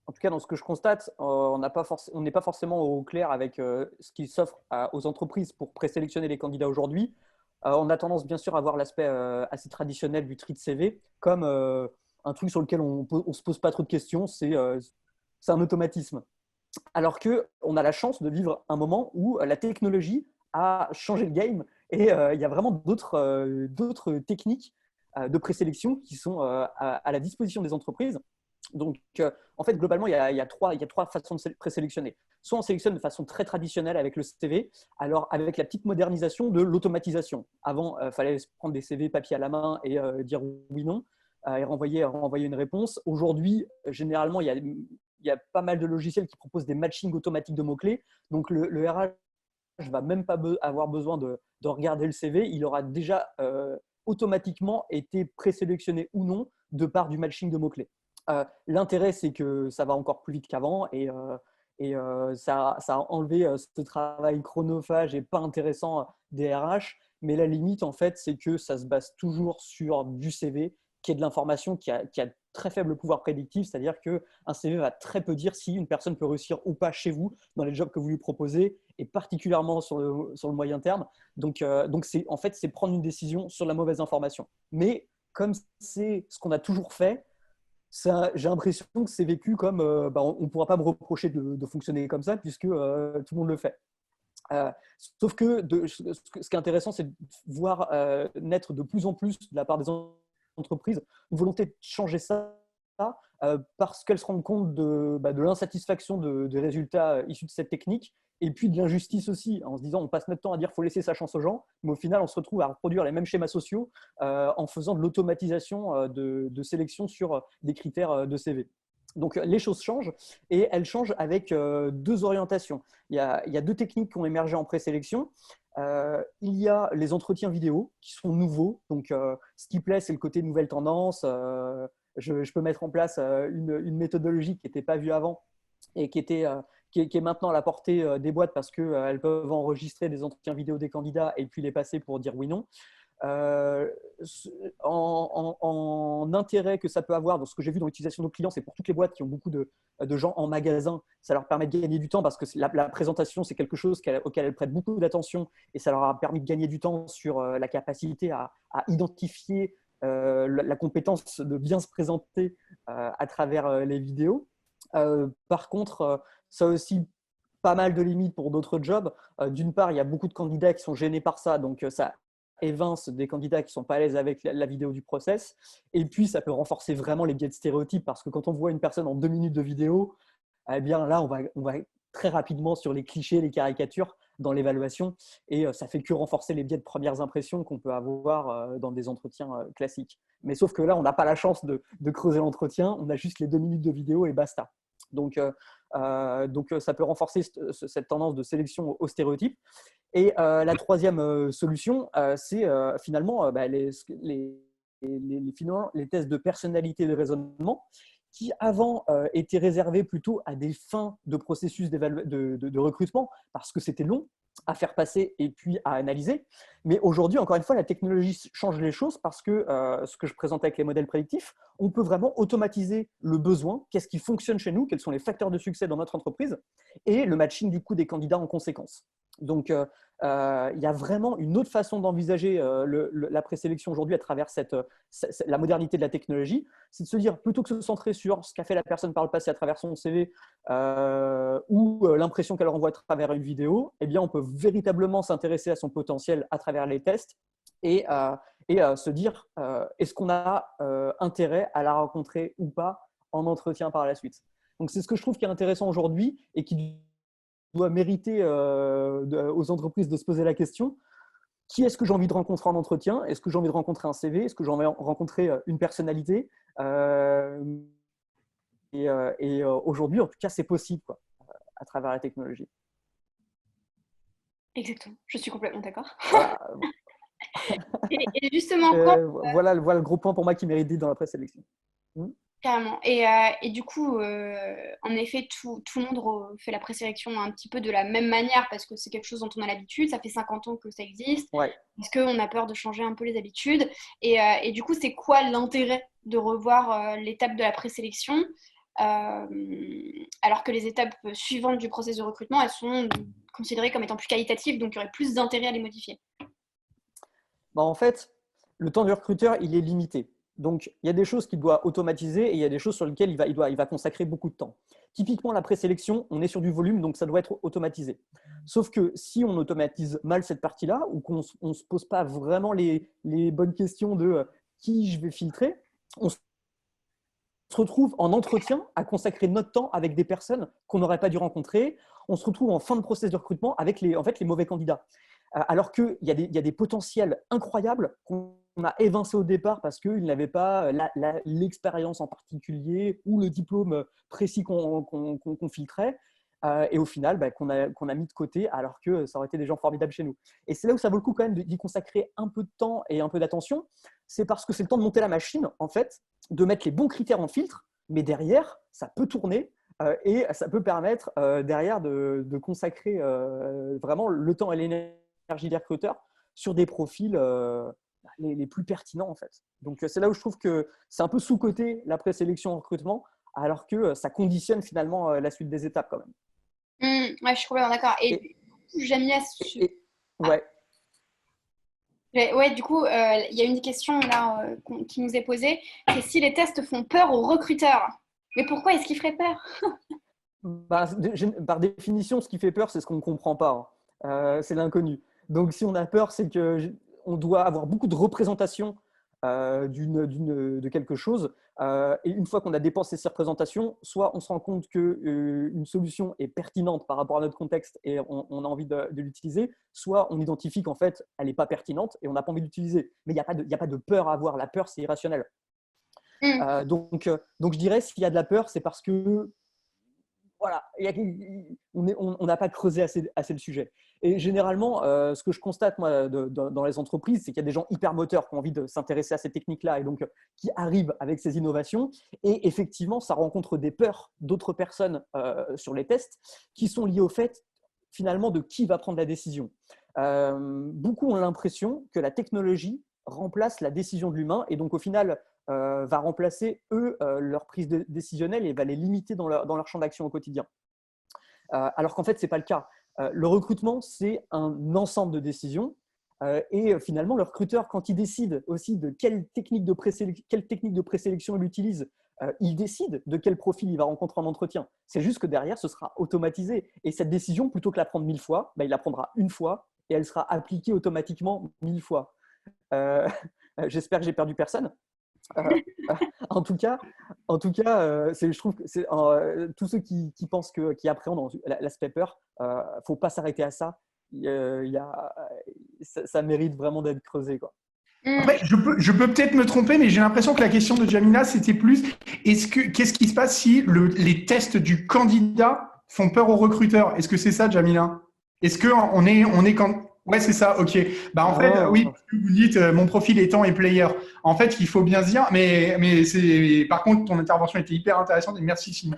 en tout cas dans ce que je constate, on n'est pas forcément au clair avec ce qui s'offre aux entreprises pour présélectionner les candidats aujourd'hui. On a tendance bien sûr à voir l'aspect assez traditionnel du tri de CV comme un truc sur lequel on ne se pose pas trop de questions, c'est un automatisme. Alors qu'on a la chance de vivre un moment où la technologie a changé le game et il y a vraiment d'autres techniques de présélection qui sont à la disposition des entreprises. Donc, en fait, globalement, il y a trois façons de présélectionner. Soit on sélectionne de façon très traditionnelle avec le CV, alors avec la petite modernisation de l'automatisation. Avant, il fallait prendre des CV papier à la main et dire oui, non, et renvoyer une réponse. Aujourd'hui, généralement, il y a pas mal de logiciels qui proposent des matchings automatiques de mots-clés. Donc, le RH ne va même pas avoir besoin de regarder le CV. Il aura déjà automatiquement été présélectionné ou non de part du matching de mots-clés. L'intérêt, c'est que ça va encore plus vite qu'avant et ça a enlevé ce travail chronophage et pas intéressant des RH. Mais la limite, en fait, c'est que ça se base toujours sur du CV, qui est de l'information qui a très faible pouvoir prédictif, c'est-à-dire qu'un CV va très peu dire si une personne peut réussir ou pas chez vous, dans les jobs que vous lui proposez, et particulièrement sur le moyen terme. Donc en fait, c'est prendre une décision sur la mauvaise information. Mais comme c'est ce qu'on a toujours fait, j'ai l'impression que c'est vécu comme on ne pourra pas me reprocher de fonctionner comme ça puisque tout le monde le fait. Sauf que ce qui est intéressant, c'est de voir naître de plus en plus de la part des entreprises une volonté de changer ça parce qu'elles se rendent compte de l'insatisfaction des résultats issus de cette technique et puis de l'injustice aussi, en se disant on passe notre temps à dire qu'il faut laisser sa chance aux gens, mais au final on se retrouve à reproduire les mêmes schémas sociaux en faisant de l'automatisation de sélection sur des critères de CV. Donc les choses changent et elles changent avec deux orientations. Il y a deux techniques qui ont émergé en présélection. Il y a les entretiens vidéo qui sont nouveaux. Donc ce qui plaît, c'est le côté nouvelle tendance. Je peux mettre en place une méthodologie qui n'était pas vue avant et qui est maintenant à la portée des boîtes parce qu'elles peuvent enregistrer des entretiens vidéo des candidats et puis les passer pour dire oui/non. En intérêt que ça peut avoir, dans ce que j'ai vu dans l'utilisation de nos clients, c'est pour toutes les boîtes qui ont beaucoup de gens en magasin, ça leur permet de gagner du temps parce que la présentation, c'est quelque chose auquel elles prêtent beaucoup d'attention et ça leur a permis de gagner du temps sur la capacité à identifier la compétence de bien se présenter à travers les vidéos. Par contre, ça a aussi pas mal de limites pour d'autres jobs. D'une part, il y a beaucoup de candidats qui sont gênés par ça, donc ça évince des candidats qui ne sont pas à l'aise avec la vidéo du process. Et puis, ça peut renforcer vraiment les biais de stéréotypes parce que quand on voit une personne en 2 minutes de vidéo, eh bien là, on va très rapidement sur les clichés, les caricatures dans l'évaluation et ça fait que renforcer les biais de premières impressions qu'on peut avoir dans des entretiens classiques. Mais sauf que là, on n'a pas la chance de creuser l'entretien, on a juste les 2 minutes de vidéo et basta. Donc, ça peut renforcer cette tendance de sélection aux stéréotypes. Et la troisième solution, c'est finalement les tests de personnalité et de raisonnement qui avant étaient réservés plutôt à des fins de processus de recrutement parce que c'était long à faire passer et puis à analyser. Mais aujourd'hui, encore une fois, la technologie change les choses parce que ce que je présente avec les modèles prédictifs, on peut vraiment automatiser le besoin, qu'est-ce qui fonctionne chez nous, quels sont les facteurs de succès dans notre entreprise et le matching du coup des candidats en conséquence. Donc, il y a vraiment une autre façon d'envisager la présélection aujourd'hui à travers la modernité de la technologie. C'est de se dire, plutôt que de se centrer sur ce qu'a fait la personne par le passé à travers son CV ou l'impression qu'elle renvoie à travers une vidéo, eh bien, on peut véritablement s'intéresser à son potentiel à travers les tests et se dire, est-ce qu'on a intérêt à la rencontrer ou pas en entretien par la suite. Donc, c'est ce que je trouve qui est intéressant aujourd'hui et qui doit mériter aux entreprises de se poser la question, qui est-ce que j'ai envie de rencontrer en entretien? Est-ce que j'ai envie de rencontrer un CV? Est-ce que j'ai envie de rencontrer une personnalité? Aujourd'hui, en tout cas, c'est possible quoi, à travers la technologie. Exactement, je suis complètement d'accord. Voilà, et justement, voilà le gros point pour moi qui mérite d'être dans la présélection. Carrément. Et du coup, en effet, tout le monde fait la présélection un petit peu de la même manière parce que c'est quelque chose dont on a l'habitude. Ça fait 50 ans que ça existe. Ouais. Parce qu'on a peur de changer un peu les habitudes. Et du coup, c'est quoi l'intérêt de revoir l'étape de la présélection alors que les étapes suivantes du processus de recrutement, elles sont considérées comme étant plus qualitatives, donc il y aurait plus d'intérêt à les modifier. En fait, le temps du recruteur, il est limité. Donc, il y a des choses qu'il doit automatiser et il y a des choses sur lesquelles il va consacrer beaucoup de temps. Typiquement, la présélection, on est sur du volume, donc ça doit être automatisé. Sauf que si on automatise mal cette partie-là ou qu'on ne se pose pas vraiment les bonnes questions de qui je vais filtrer, on se retrouve en entretien à consacrer notre temps avec des personnes qu'on n'aurait pas dû rencontrer. On se retrouve en fin de processus de recrutement avec les mauvais candidats. Alors qu'il y a des potentiels incroyables qu'on a évincés au départ parce qu'ils n'avaient pas l'expérience en particulier ou le diplôme précis qu'on filtrait. Et au final, qu'on a mis de côté alors que ça aurait été des gens formidables chez nous. Et c'est là où ça vaut le coup quand même d'y consacrer un peu de temps et un peu d'attention. C'est parce que c'est le temps de monter la machine, en fait, de mettre les bons critères en filtre, mais derrière, ça peut tourner et ça peut permettre derrière de consacrer vraiment le temps et l'énergie des recruteurs sur des profils les plus pertinents en fait. Donc c'est là où je trouve que c'est un peu sous-coté la présélection en recrutement alors que ça conditionne finalement la suite des étapes quand même. Ouais, je suis complètement d'accord. Et j'aime bien ouais, du coup, il y a une question là qui nous est posée, c'est si les tests font peur aux recruteurs. Mais pourquoi est-ce qu'ils feraient peur? Par définition, ce qui fait peur, c'est ce qu'on ne comprend pas. C'est l'inconnu. Donc, si on a peur, c'est qu'on doit avoir beaucoup de représentation de quelque chose. Et une fois qu'on a dépensé ces représentations, soit on se rend compte qu'une solution est pertinente par rapport à notre contexte et on a envie de l'utiliser, soit on identifie qu'en fait, elle n'est pas pertinente et on n'a pas envie de l'utiliser. Mais il n'y a pas de peur à avoir. La peur, c'est irrationnel. Donc, je dirais, s'il y a de la peur, c'est parce que voilà, on n'a pas creusé assez le sujet. Et généralement, ce que je constate moi, dans les entreprises, c'est qu'il y a des gens hyper moteurs qui ont envie de s'intéresser à ces techniques-là et donc qui arrivent avec ces innovations. Et effectivement, ça rencontre des peurs d'autres personnes sur les tests qui sont liées au fait finalement de qui va prendre la décision. Beaucoup ont l'impression que la technologie remplace la décision de l'humain et donc au final va remplacer leur prise décisionnelle et va les limiter dans leur champ d'action au quotidien. Alors qu'en fait, ce n'est pas le cas. Le recrutement, c'est un ensemble de décisions et finalement, le recruteur, quand il décide aussi de quelle technique de présélection il utilise, il décide de quel profil il va rencontrer en entretien. C'est juste que derrière, ce sera automatisé. Et cette décision, plutôt que la prendre 1000 fois, il la prendra une fois et elle sera appliquée automatiquement 1000 fois. J'espère que j'ai perdu personne. Euh, en tout cas, je trouve que tous ceux qui pensent qui appréhendent l'aspect peur, faut pas s'arrêter à ça. Ça mérite vraiment d'être creusé, quoi. Après, je peux peut-être me tromper, mais j'ai l'impression que la question de Jamila, c'était plus qu'est-ce qui se passe si les tests du candidat font peur aux recruteurs? Est-ce que c'est ça, Jamila? Est-ce qu'on est quand. Ouais, c'est ça, ok. En fait, oui, vous dites mon profil étant et player. En fait, il faut bien se dire, mais par contre, ton intervention était hyper intéressante et merci, Simon.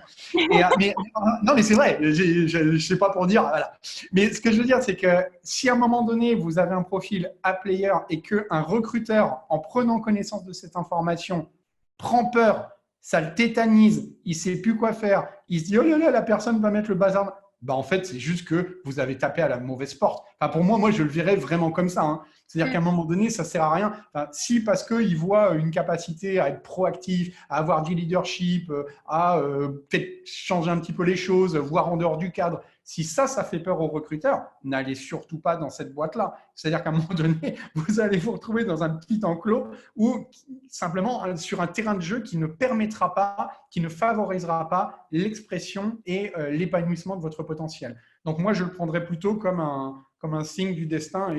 Non, mais c'est vrai, je sais pas pour dire, voilà. Mais ce que je veux dire, c'est que si à un moment donné, vous avez un profil A player et qu'un recruteur, en prenant connaissance de cette information, prend peur, ça le tétanise, il sait plus quoi faire, il se dit, oh là là, la personne va mettre le bazar. En fait, c'est juste que vous avez tapé à la mauvaise porte. Pour moi, je le verrais vraiment comme ça. Hein. C'est-à-dire qu'à un moment donné, ça ne sert à rien. Si parce qu'il voit une capacité à être proactif, à avoir du leadership, à peut-être changer un petit peu les choses, voire en dehors du cadre, si ça fait peur aux recruteurs, n'allez surtout pas dans cette boîte-là. C'est-à-dire qu'à un moment donné, vous allez vous retrouver dans un petit enclos ou simplement sur un terrain de jeu qui ne permettra pas, qui ne favorisera pas l'expression et l'épanouissement de votre potentiel. Donc moi, je le prendrais plutôt comme un signe du destin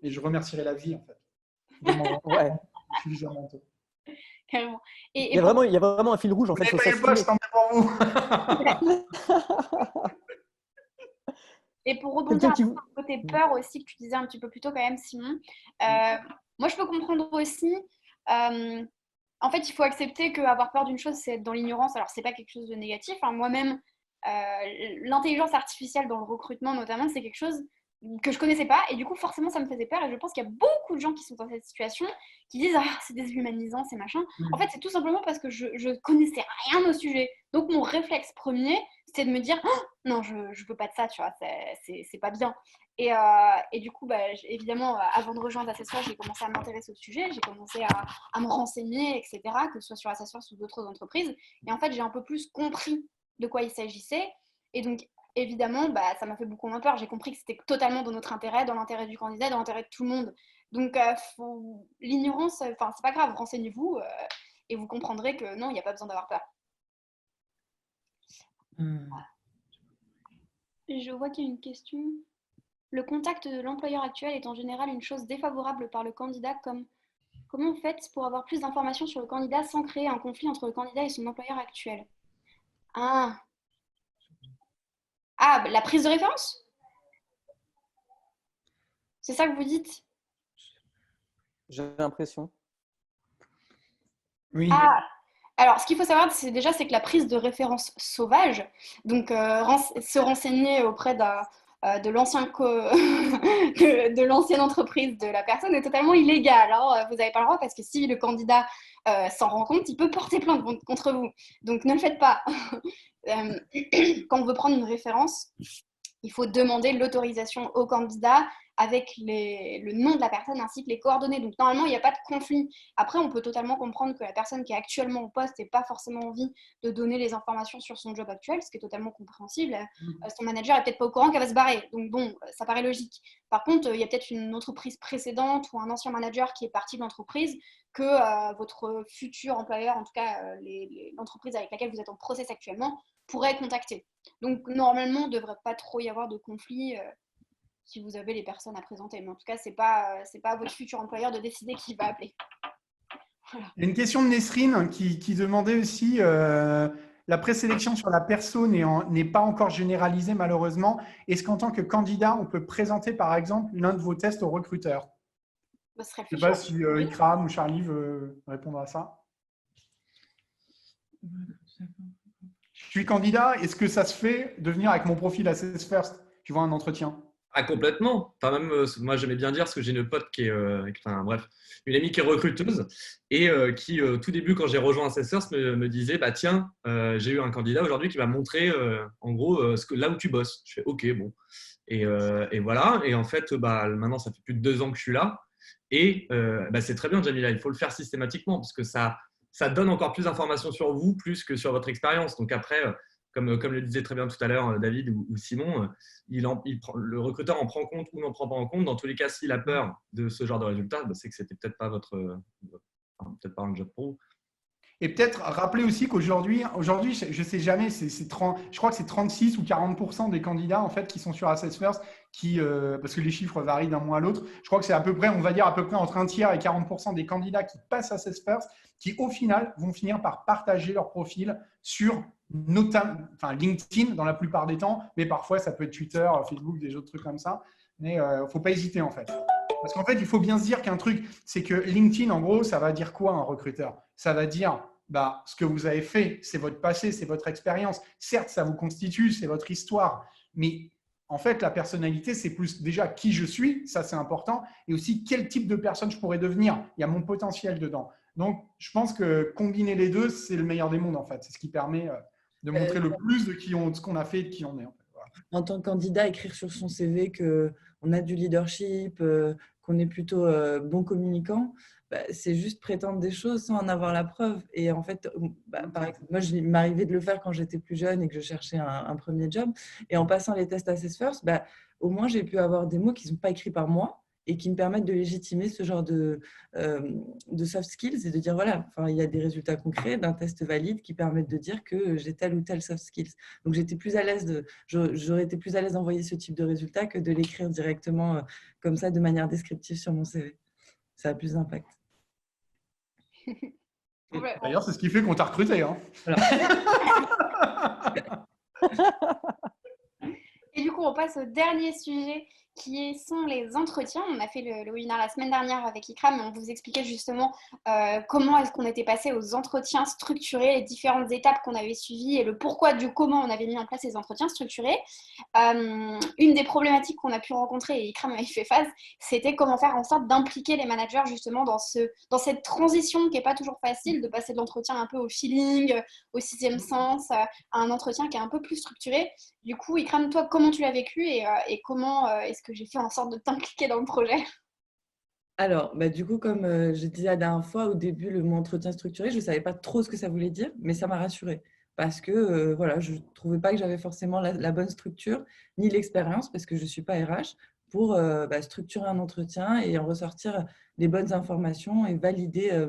et je remercierais la vie, en fait. Ouais. Suffisamment tôt. Carrément. Il y a vraiment un fil rouge, en fait. Vous n'avez pas je t'en mets pour vous. Et pour rebondir sur le côté peur aussi que tu disais un petit peu plus tôt quand même, Simon, moi je peux comprendre aussi, en fait il faut accepter qu'avoir peur d'une chose c'est être dans l'ignorance, alors c'est pas quelque chose de négatif, hein. Moi-même, l'intelligence artificielle dans le recrutement notamment, c'est quelque chose que je connaissais pas et du coup forcément ça me faisait peur et je pense qu'il y a beaucoup de gens qui sont dans cette situation qui disent c'est déshumanisant, c'est machin. En fait c'est tout simplement parce que je connaissais rien au sujet, donc mon réflexe premier c'était de me dire non je veux pas de ça, tu vois, c'est pas bien et du coup évidemment avant de rejoindre Assessor j'ai commencé à m'intéresser au sujet, j'ai commencé à me renseigner, etc., que ce soit sur Assessor ou d'autres entreprises et en fait j'ai un peu plus compris de quoi il s'agissait et donc évidemment, ça m'a fait beaucoup moins peur. J'ai compris que c'était totalement dans notre intérêt, dans l'intérêt du candidat, dans l'intérêt de tout le monde. Donc, l'ignorance, c'est pas grave, renseignez-vous et vous comprendrez que non, il n'y a pas besoin d'avoir peur. Je vois qu'il y a une question. Le contact de l'employeur actuel est en général une chose défavorable par le candidat. Comment vous faites pour avoir plus d'informations sur le candidat sans créer un conflit entre le candidat et son employeur actuel? La prise de référence? C'est ça que vous dites? J'ai l'impression. Oui. Alors, ce qu'il faut savoir, c'est que la prise de référence sauvage, donc se renseigner auprès de l'ancienne entreprise de la personne est totalement illégal. Hein. Vous n'avez pas le droit parce que si le candidat s'en rend compte, il peut porter plainte contre vous. Donc, ne le faites pas. Quand on veut prendre une référence, il faut demander l'autorisation au candidat avec le nom de la personne ainsi que les coordonnées. Donc, normalement, il n'y a pas de conflit. Après, on peut totalement comprendre que la personne qui est actuellement au poste n'ait pas forcément envie de donner les informations sur son job actuel, ce qui est totalement compréhensible. Son manager n'est peut-être pas au courant qu'elle va se barrer. Donc, bon, ça paraît logique. Par contre, il y a peut-être une entreprise précédente ou un ancien manager qui est parti de l'entreprise que votre futur employeur, en tout cas l'entreprise avec laquelle vous êtes en process actuellement, pourrait contacter. Donc, normalement, il ne devrait pas trop y avoir de conflit si vous avez les personnes à présenter. Mais en tout cas, ce n'est pas à votre futur employeur de décider qui va appeler. Voilà. Il y a une question de Nesrine qui demandait aussi la présélection sur la perso n'est pas encore généralisée malheureusement. Est-ce qu'en tant que candidat, on peut présenter par exemple l'un de vos tests au recruteur? Je ne sais pas si Ikram ou Charlie veut répondre à ça. Je suis candidat, est-ce que ça se fait de venir avec mon profil Assess First? Tu vois un entretien? Complètement. Enfin, même, moi, j'aimais bien dire parce que j'ai une pote qui est, une amie qui est recruteuse et qui, tout début, quand j'ai rejoint Assessors, me disait tiens, j'ai eu un candidat aujourd'hui qui va montrer en gros là où tu bosses. Je fais OK, bon. Et voilà. Et en fait, maintenant, ça fait plus de 2 ans que je suis là. Et c'est très bien, Jamila. Il faut le faire systématiquement parce que ça donne encore plus d'informations sur vous, plus que sur votre expérience. Donc après, comme le disait très bien tout à l'heure David ou Simon, le recruteur en prend compte ou n'en prend pas en compte. Dans tous les cas, s'il a peur de ce genre de résultat, c'est que c'était peut-être pas peut-être pas un job pro. Et peut-être rappeler aussi qu'aujourd'hui, je ne sais jamais, je crois que c'est 36 ou 40% des candidats en fait, qui sont sur Assess First, parce que les chiffres varient d'un mois à l'autre. Je crois que c'est on va dire à peu près entre un tiers et 40% des candidats qui passent Assess First, qui au final vont finir par partager leur profil sur LinkedIn dans la plupart des temps, mais parfois ça peut être Twitter, Facebook, des autres trucs comme ça. Mais il ne faut pas hésiter en fait. Parce qu'en fait, il faut bien se dire qu'un truc, c'est que LinkedIn, en gros, ça va dire quoi un recruteur? Ça va dire ce que vous avez fait, c'est votre passé, c'est votre expérience. Certes, ça vous constitue, c'est votre histoire. Mais en fait, la personnalité, c'est plus déjà qui je suis, ça c'est important, et aussi quel type de personne je pourrais devenir. Il y a mon potentiel dedans. Donc, je pense que combiner les deux, c'est le meilleur des mondes en fait. C'est ce qui permet de montrer le plus de ce qu'on a fait et de qui on est. En fait. Voilà. En tant que candidat, écrire sur son CV qu'on a du leadership, qu'on est plutôt bon communicant, c'est juste prétendre des choses sans en avoir la preuve. Et en fait, par exemple, moi, il m'arrivait de le faire quand j'étais plus jeune et que je cherchais un premier job. Et en passant les tests Assess First, au moins, j'ai pu avoir des mots qui ne sont pas écrits par moi et qui me permettent de légitimer ce genre de soft skills et de dire, voilà, il y a des résultats concrets d'un test valide qui permettent de dire que j'ai tel ou tel soft skills. Donc, j'aurais été plus à l'aise d'envoyer ce type de résultat que de l'écrire directement comme ça, de manière descriptive sur mon CV. Ça a plus d'impact. D'ailleurs, c'est ce qui fait qu'on t'a recruté. Hein. Voilà. Et du coup, on passe au dernier sujet qui sont les entretiens. On a fait le webinaire la semaine dernière avec Ikram et on vous expliquait justement comment est-ce qu'on était passé aux entretiens structurés, les différentes étapes qu'on avait suivies et le pourquoi du comment on avait mis en place les entretiens structurés. Une des problématiques qu'on a pu rencontrer, et Ikram avait fait face, c'était comment faire en sorte d'impliquer les managers justement dans cette transition qui n'est pas toujours facile, de passer de l'entretien un peu au feeling, au sixième sens, à un entretien qui est un peu plus structuré. Du coup, Ikram, toi, comment tu l'as vécu et comment est-ce que j'ai fait en sorte de t'impliquer dans le projet? Alors, du coup, comme je disais la dernière fois, au début, le mot entretien structuré, je ne savais pas trop ce que ça voulait dire, mais ça m'a rassurée. Parce que je ne trouvais pas que j'avais forcément la bonne structure, ni l'expérience, parce que je ne suis pas RH, pour structurer un entretien et en ressortir les bonnes informations et valider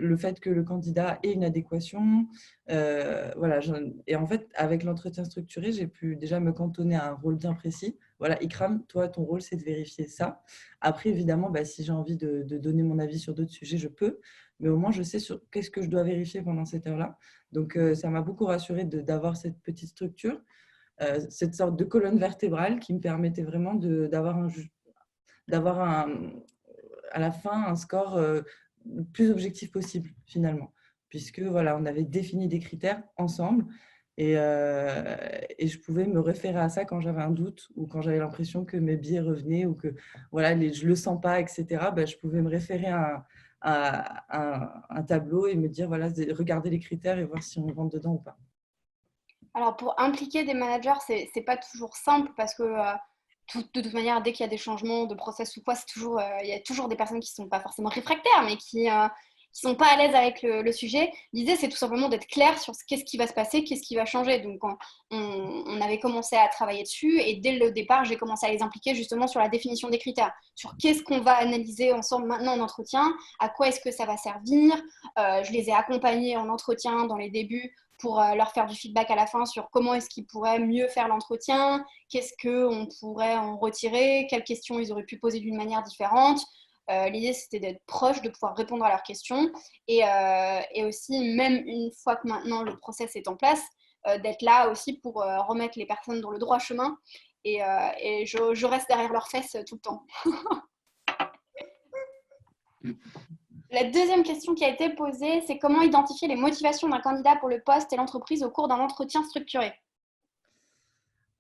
le fait que le candidat ait une adéquation. Et en fait, avec l'entretien structuré, j'ai pu déjà me cantonner à un rôle bien précis. Voilà, Ikram, toi, ton rôle, c'est de vérifier ça. Après, évidemment, si j'ai envie de donner mon avis sur d'autres sujets, je peux. Mais au moins, je sais sur qu'est-ce que je dois vérifier pendant cette heure-là. Donc, ça m'a beaucoup rassurée d'avoir cette petite structure, cette sorte de colonne vertébrale qui me permettait vraiment d'avoir à la fin un score le plus objectif possible, finalement. Puisque, on avait défini des critères ensemble. Et je pouvais me référer à ça quand j'avais un doute ou quand j'avais l'impression que mes biais revenaient ou que je ne le sens pas, etc. Je pouvais me référer à un tableau et me dire, regarder les critères et voir si on rentre dedans ou pas. Alors, pour impliquer des managers, c'est pas toujours simple parce que de toute manière, dès qu'il y a des changements de process ou quoi, il y a toujours des personnes qui ne sont pas forcément réfractaires, mais qui sont pas à l'aise avec le sujet. L'idée, c'est tout simplement d'être clair sur qu'est-ce qui va se passer, qu'est-ce qui va changer. Donc, on avait commencé à travailler dessus et dès le départ, j'ai commencé à les impliquer justement sur la définition des critères, sur qu'est-ce qu'on va analyser ensemble maintenant en entretien, à quoi est-ce que ça va servir. Je les ai accompagnés en entretien dans les débuts pour leur faire du feedback à la fin sur comment est-ce qu'ils pourraient mieux faire l'entretien, qu'est-ce qu'on pourrait en retirer, quelles questions ils auraient pu poser d'une manière différente. L'idée, c'était d'être proche, de pouvoir répondre à leurs questions et aussi, même une fois que maintenant le process est en place, d'être là aussi pour remettre les personnes dans le droit chemin et je reste derrière leurs fesses tout le temps. La deuxième question qui a été posée, c'est comment identifier les motivations d'un candidat pour le poste et l'entreprise au cours d'un entretien structuré?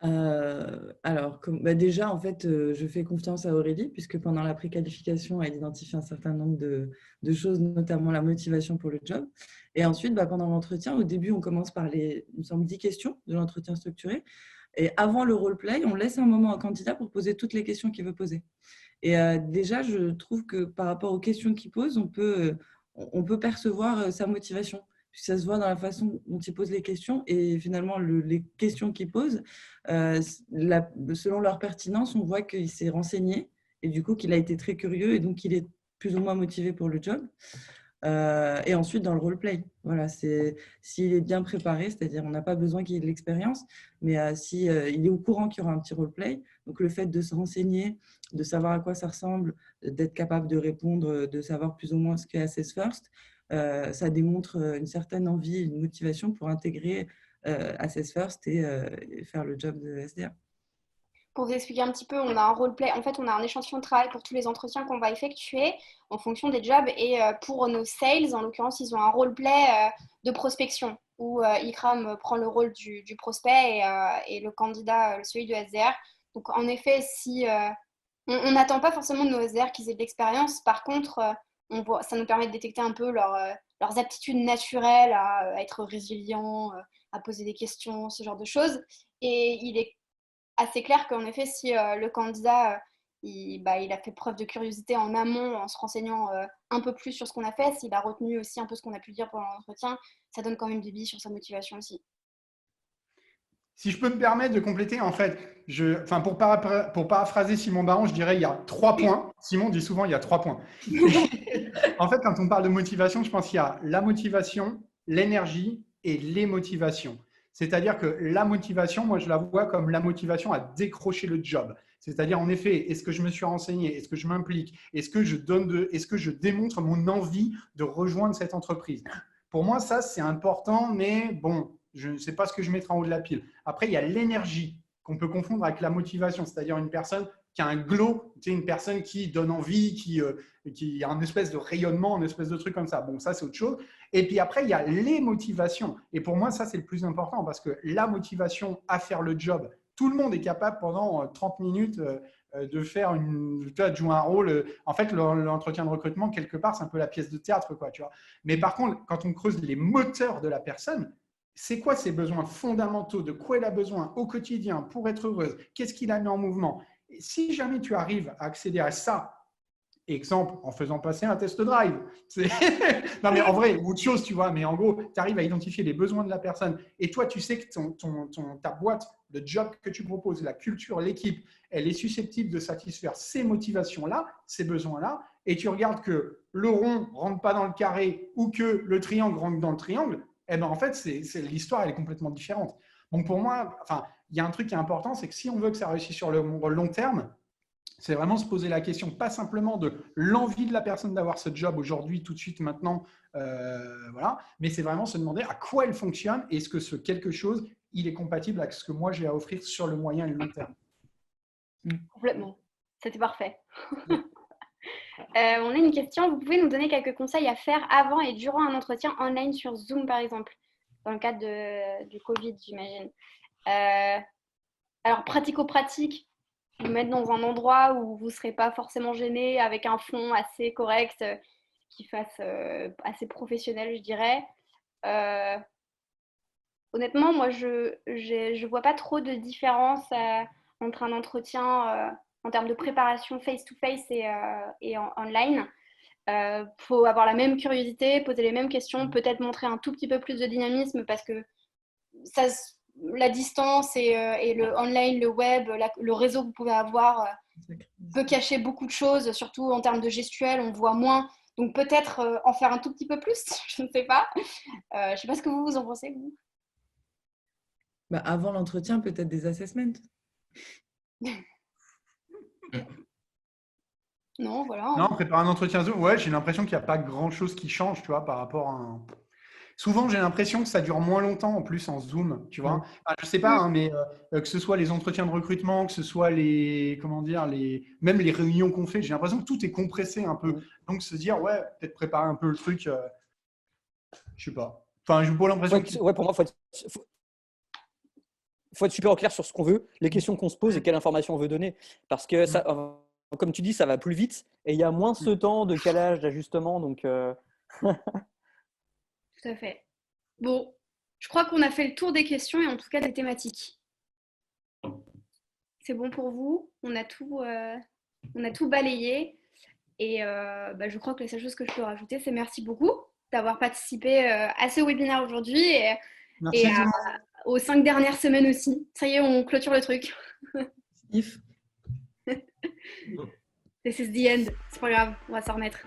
Alors, déjà, en fait, je fais confiance à Aurélie, puisque pendant la préqualification, elle identifie un certain nombre de choses, notamment la motivation pour le job. Et ensuite, pendant l'entretien, au début, on commence par il me semble, 10 questions de l'entretien structuré. Et avant le role-play, on laisse un moment au candidat pour poser toutes les questions qu'il veut poser. Et déjà, je trouve que par rapport aux questions qu'il pose, on peut percevoir sa motivation. Ça se voit dans la façon dont ils posent les questions et finalement les questions qu'ils posent, selon leur pertinence, on voit qu'il s'est renseigné et du coup qu'il a été très curieux et donc il est plus ou moins motivé pour le job. Et ensuite, dans le roleplay, voilà, s'il est bien préparé, c'est-à-dire on n'a pas besoin qu'il ait de l'expérience, mais s'il est au courant qu'il y aura un petit roleplay, donc le fait de se renseigner, de savoir à quoi ça ressemble, d'être capable de répondre, de savoir plus ou moins ce qu'est Assess First, ça démontre une certaine envie, une motivation pour intégrer Assess First et faire le job de SDR. Pour vous expliquer un petit peu, on a un roleplay. En fait, on a un échantillon de travail pour tous les entretiens qu'on va effectuer en fonction des jobs. Et pour nos sales, en l'occurrence, ils ont un roleplay de prospection où Ikram prend le rôle du prospect et le candidat, celui de SDR. Donc, en effet, si on n'attend pas forcément de nos SDR qu'ils aient de l'expérience. Par contre, ça nous permet de détecter un peu leurs aptitudes naturelles à être résilients, à poser des questions, ce genre de choses. Et il est assez clair qu'en effet, si le candidat il a fait preuve de curiosité en amont en se renseignant un peu plus sur ce qu'on a fait, s'il a retenu aussi un peu ce qu'on a pu dire pendant l'entretien, ça donne quand même des billes sur sa motivation aussi. Si je peux me permettre de compléter, en fait, pour paraphraser Simon Baron, je dirais il y a 3 points. Simon dit souvent il y a 3 points. En fait, quand on parle de motivation, je pense qu'il y a la motivation, l'énergie et les motivations. C'est-à-dire que la motivation, moi, je la vois comme la motivation à décrocher le job. C'est-à-dire, en effet, est-ce que je me suis renseigné? Est-ce que je m'implique? Est-ce que je démontre mon envie de rejoindre cette entreprise? Pour moi, ça, c'est important, mais bon, je ne sais pas ce que je mettrai en haut de la pile. Après, il y a l'énergie qu'on peut confondre avec la motivation, c'est-à-dire une personne qui a un glow, une personne qui donne envie, qui a un espèce de rayonnement, un espèce de truc comme ça. Bon, ça, c'est autre chose. Et puis après, il y a les motivations. Et pour moi, ça, c'est le plus important parce que la motivation à faire le job, tout le monde est capable pendant 30 minutes de jouer un rôle. En fait, l'entretien de recrutement, quelque part, c'est un peu la pièce de théâtre, quoi, tu vois. Mais par contre, quand on creuse les moteurs de la personne, c'est quoi ses besoins fondamentaux? De quoi elle a besoin au quotidien pour être heureuse? Qu'est-ce qu'il a mis en mouvement? Et si jamais tu arrives à accéder à ça, exemple, en faisant passer un test drive. Non, mais en vrai, autre chose, tu vois, mais en gros, tu arrives à identifier les besoins de la personne et toi, tu sais que ta boîte, le job que tu proposes, la culture, l'équipe, elle est susceptible de satisfaire ces motivations-là, ces besoins-là, et tu regardes que le rond ne rentre pas dans le carré ou que le triangle rentre dans le triangle, eh ben, en fait, l'histoire, elle est complètement différente. Donc, pour moi, il y a un truc qui est important, c'est que si on veut que ça réussisse sur le long terme, c'est vraiment se poser la question, pas simplement de l'envie de la personne d'avoir ce job aujourd'hui, tout de suite, maintenant, voilà, mais c'est vraiment se demander à quoi elle fonctionne et est-ce que ce quelque chose, il est compatible avec ce que moi j'ai à offrir sur le moyen et le long terme. Complètement. C'était parfait. On a une question. Vous pouvez nous donner quelques conseils à faire avant et durant un entretien online sur Zoom, par exemple, dans le cadre du Covid, j'imagine. Alors, pratico-pratique, vous mettre dans un endroit où vous ne serez pas forcément gêné, avec un fond assez correct, qui fasse assez professionnel, je dirais. Honnêtement, moi, je vois pas trop de différence entre un entretien en termes de préparation face-to-face et online. Faut avoir la même curiosité, poser les mêmes questions, peut-être montrer un tout petit peu plus de dynamisme parce que la distance et le online, le web, le réseau que vous pouvez avoir peut cacher beaucoup de choses, surtout en termes de gestuelle, on voit moins. Donc peut-être en faire un tout petit peu plus, je ne sais pas. Je ne sais pas ce que vous en pensez, vous. Avant l'entretien, peut-être des assessments. Non, voilà. Non, préparer un entretien Zoom, ouais, j'ai l'impression qu'il n'y a pas grand-chose qui change, tu vois, par rapport à un… Souvent, j'ai l'impression que ça dure moins longtemps en plus en Zoom, tu vois. Je sais pas, hein, mais que ce soit les entretiens de recrutement, que ce soit même les réunions qu'on fait, j'ai l'impression que tout est compressé un peu. Donc, se dire, ouais, peut-être préparer un peu le truc, je sais pas. Enfin, j'ai pas l'impression Ouais, pour moi, faut être super au clair sur ce qu'on veut, les questions qu'on se pose et quelle information on veut donner. Parce que, ça, comme tu dis, ça va plus vite et il y a moins ce temps de calage, d'ajustement. Donc, Tout à fait. Bon, je crois qu'on a fait le tour des questions et en tout cas des thématiques. C'est bon pour vous? On a tout balayé. Et je crois que la seule chose que je peux rajouter, c'est merci beaucoup d'avoir participé à ce webinaire aujourd'hui Merci et tout le monde. aux 5 dernières semaines aussi. Ça y est, on clôture le truc. If. This is the end. C'est pas grave, on va s'en remettre.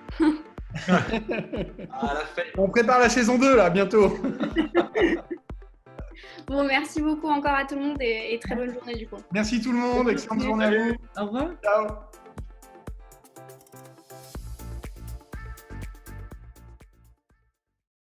À la fin. On prépare la saison 2 là, bientôt. Bon, merci beaucoup encore à tout le monde et très bonne journée du coup. Merci tout le monde, excellente journée à vous. Au revoir. Ciao.